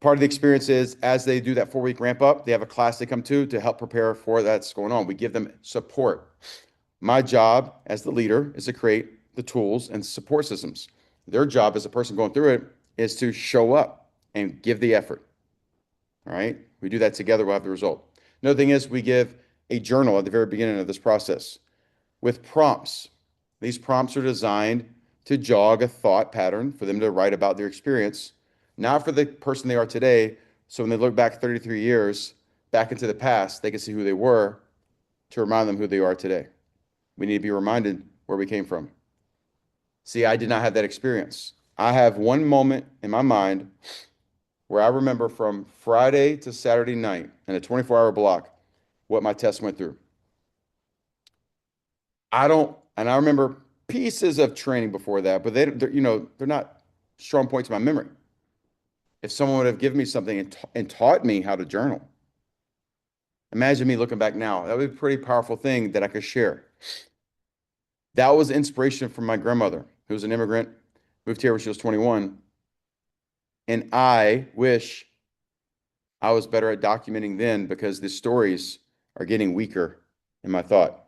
Part of the experience is, as they do that 4-week ramp up, they have a class they come to help prepare for that's going on. We give them support. My job as the leader is to create the tools and support systems. Their job as a person going through it is to show up and give the effort. All right. We do that together. We'll have the result. Another thing is, we give a journal at the very beginning of this process with prompts. These prompts are designed to jog a thought pattern for them to write about their experience, not for the person they are today. So when they look back 33 years back into the past, they can see who they were, to remind them who they are today. We need to be reminded where we came from. See, I did not have that experience. I have one moment in my mind where I remember from Friday to Saturday night in a 24-hour block what my test went through. I remember pieces of training before that, but they're not strong points in my memory. If someone would have given me something and taught me how to journal, imagine me looking back now. That would be a pretty powerful thing that I could share. That was inspiration from my grandmother, who was an immigrant, moved here when she was 21. And I wish I was better at documenting then, because the stories are getting weaker in my thought.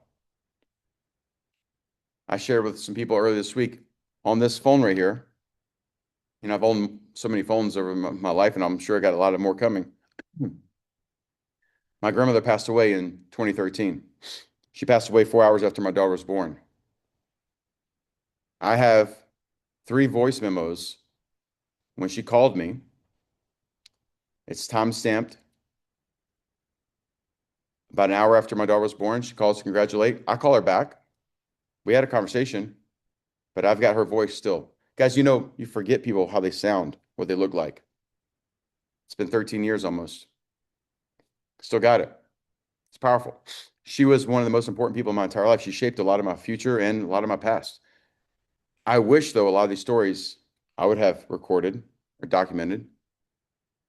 I shared with some people earlier this week on this phone right here. I've owned so many phones over my life, and I'm sure I got a lot of more coming. My grandmother passed away in 2013. She passed away 4 hours after my daughter was born. I have 3 voice memos when she called me. It's time-stamped. About an hour after my daughter was born, she calls to congratulate. I call her back. We had a conversation, but I've got her voice still. Guys, you forget people, how they sound, what they look like. It's been 13 years almost. Still got it. It's powerful. She was one of the most important people in my entire life. She shaped a lot of my future and a lot of my past. I wish, though, a lot of these stories I would have recorded or documented.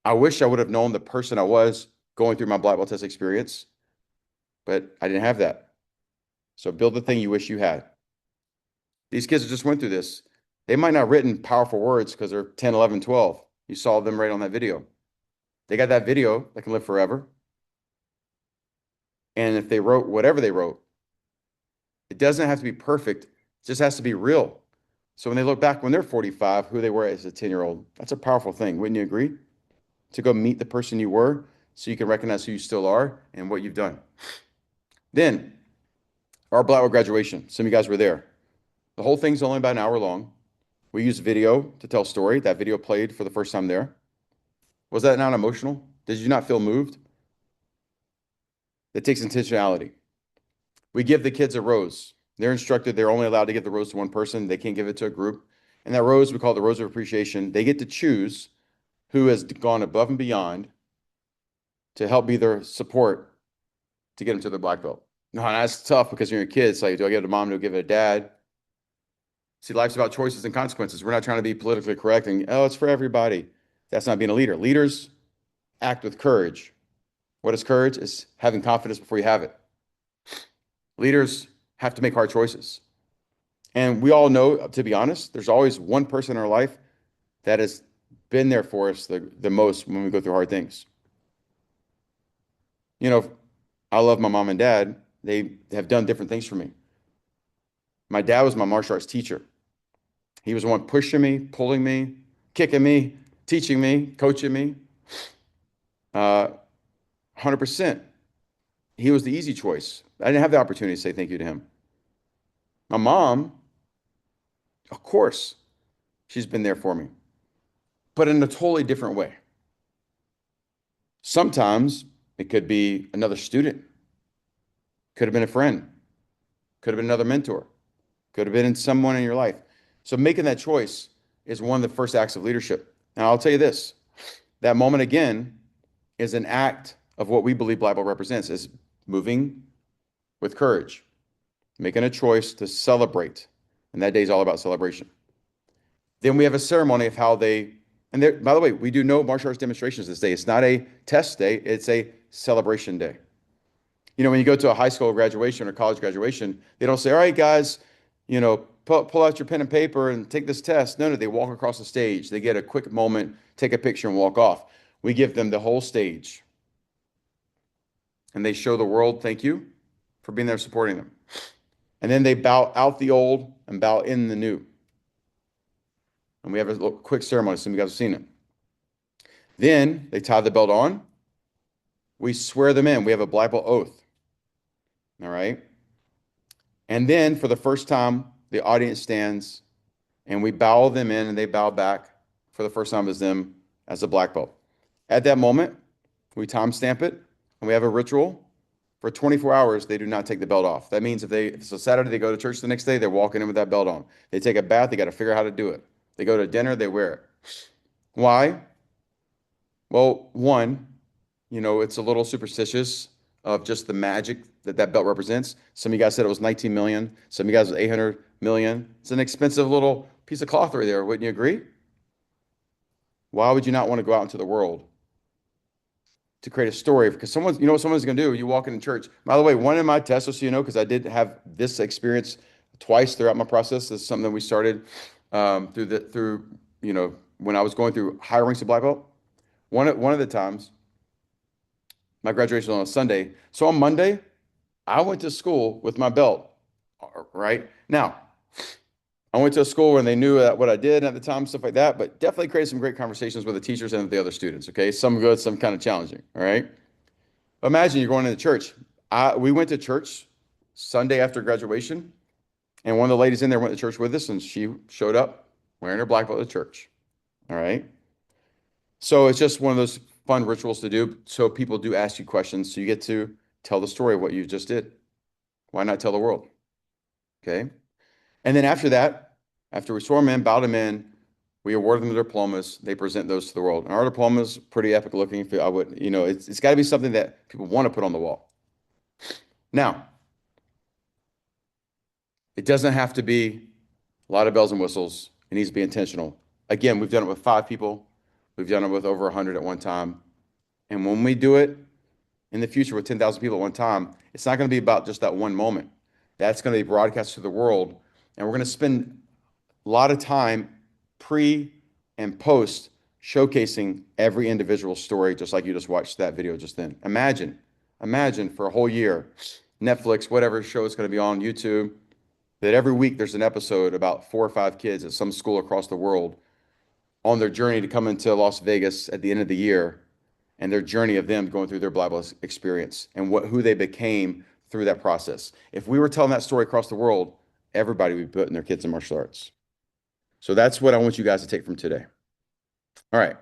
I wish I would have known the person I was going through my black belt test experience, but I didn't have that. So build the thing you wish you had. These kids that just went through this, they might not have written powerful words because they're 10, 11, 12. You saw them right on that video. They got that video that can live forever. And if they wrote whatever they wrote, it doesn't have to be perfect. It just has to be real. So when they look back when they're 45, who they were as a 10-year-old, that's a powerful thing. Wouldn't you agree? To go meet the person you were so you can recognize who you still are and what you've done. Then, our Blackboard graduation. Some of you guys were there. The whole thing's only about an hour long. We used video to tell a story. That video played for the first time there. Was that not emotional? Did you not feel moved? That takes intentionality. We give the kids a rose. They're instructed they're only allowed to give the rose to one person. They can't give it to a group. And that rose, we call it the rose of appreciation. They get to choose who has gone above and beyond to help be their support to get them to their black belt. No, that's tough because you're a kid. It's like, do I give it to mom? Do I give it to dad? See, life's about choices and consequences. We're not trying to be politically correct and, oh, it's for everybody. That's not being a leader. Leaders act with courage. What is courage? It's having confidence before you have it. Leaders have to make hard choices. And we all know, to be honest, there's always one person in our life that has been there for us the most when we go through hard things. You know, I love my mom and dad. They have done different things for me. My dad was my martial arts teacher. He was the one pushing me, pulling me, kicking me, teaching me, coaching me. 100%. He was the easy choice. I didn't have the opportunity to say thank you to him. My mom, of course, she's been there for me, but in a totally different way. Sometimes it could be another student, could have been a friend, could have been another mentor, could have been someone in your life. So making that choice is one of the first acts of leadership. Now, I'll tell you this, that moment again is an act of what we believe Black Belt represents, is moving with courage, making a choice to celebrate. And that day is all about celebration. Then we have a ceremony of how they, and there, by the way, we do no martial arts demonstrations this day. It's not a test day, it's a celebration day. You know, when you go to a high school graduation or college graduation, they don't say, all right, guys, you know, pull out your pen and paper and take this test. No, they walk across the stage. They get a quick moment, take a picture and walk off. We give them the whole stage. And they show the world, thank you for being there supporting them. And then they bow out the old and bow in the new. And we have a little quick ceremony. Some of you guys have seen it. Then they tie the belt on. We swear them in. We have a Black Belt oath. All right. And then for the first time, the audience stands and we bow them in and they bow back for the first time as them as a black belt. At that moment, we timestamp it and we have a ritual. For 24 hours, they do not take the belt off. That means if it's a Saturday, they go to church the next day, they're walking in with that belt on. They take a bath, they got to figure out how to do it. They go to dinner, they wear it. Why? Well, one, you know, it's a little superstitious of just the magic that belt represents. Some of you guys said it was 19 million. Some of you guys was 800 million. It's an expensive little piece of cloth right there. Wouldn't you agree? Why would you not want to go out into the world to create a story? Because you know what someone's going to do? You walk into church. By the way, one of my tests, just so you know, because I did have this experience twice throughout my process. This is something that we started through you know, when I was going through higher ranks of black belt. One of the times, my graduation was on a Sunday. So on Monday, I went to school with my belt, right? Now, I went to a school where they knew what I did at the time, stuff like that, but definitely created some great conversations with the teachers and the other students, okay? Some good, some kind of challenging, all right? Imagine you're going into church. We went to church Sunday after graduation, and one of the ladies in there went to church with us, and she showed up wearing her black belt to church, all right? So it's just one of those fun rituals to do, so people do ask you questions, so you get to tell the story of what you just did. Why not tell the world? Okay. And then after that, after we swore them in, bowed them in, we award them their diplomas. They present those to the world. And our diplomas, pretty epic looking. I would, you know, it's got to be something that people want to put on the wall. Now, it doesn't have to be a lot of bells and whistles. It needs to be intentional. Again, we've done it with 5 people. We've done it with over 100 at one time. And when we do it in the future with 10,000 people at one time, it's not going to be about just that one moment. That's going to be broadcast to the world. And we're going to spend a lot of time pre and post showcasing every individual story, just like you just watched that video just then. Imagine for a whole year, Netflix, whatever show is going to be on YouTube, that every week there's an episode about 4 or 5 kids at some school across the world on their journey to come into Las Vegas at the end of the year, and their journey of them going through their Bible experience and who they became through that process. If we were telling that story across the world, everybody would be putting their kids in martial arts. So that's what I want you guys to take from today. All right.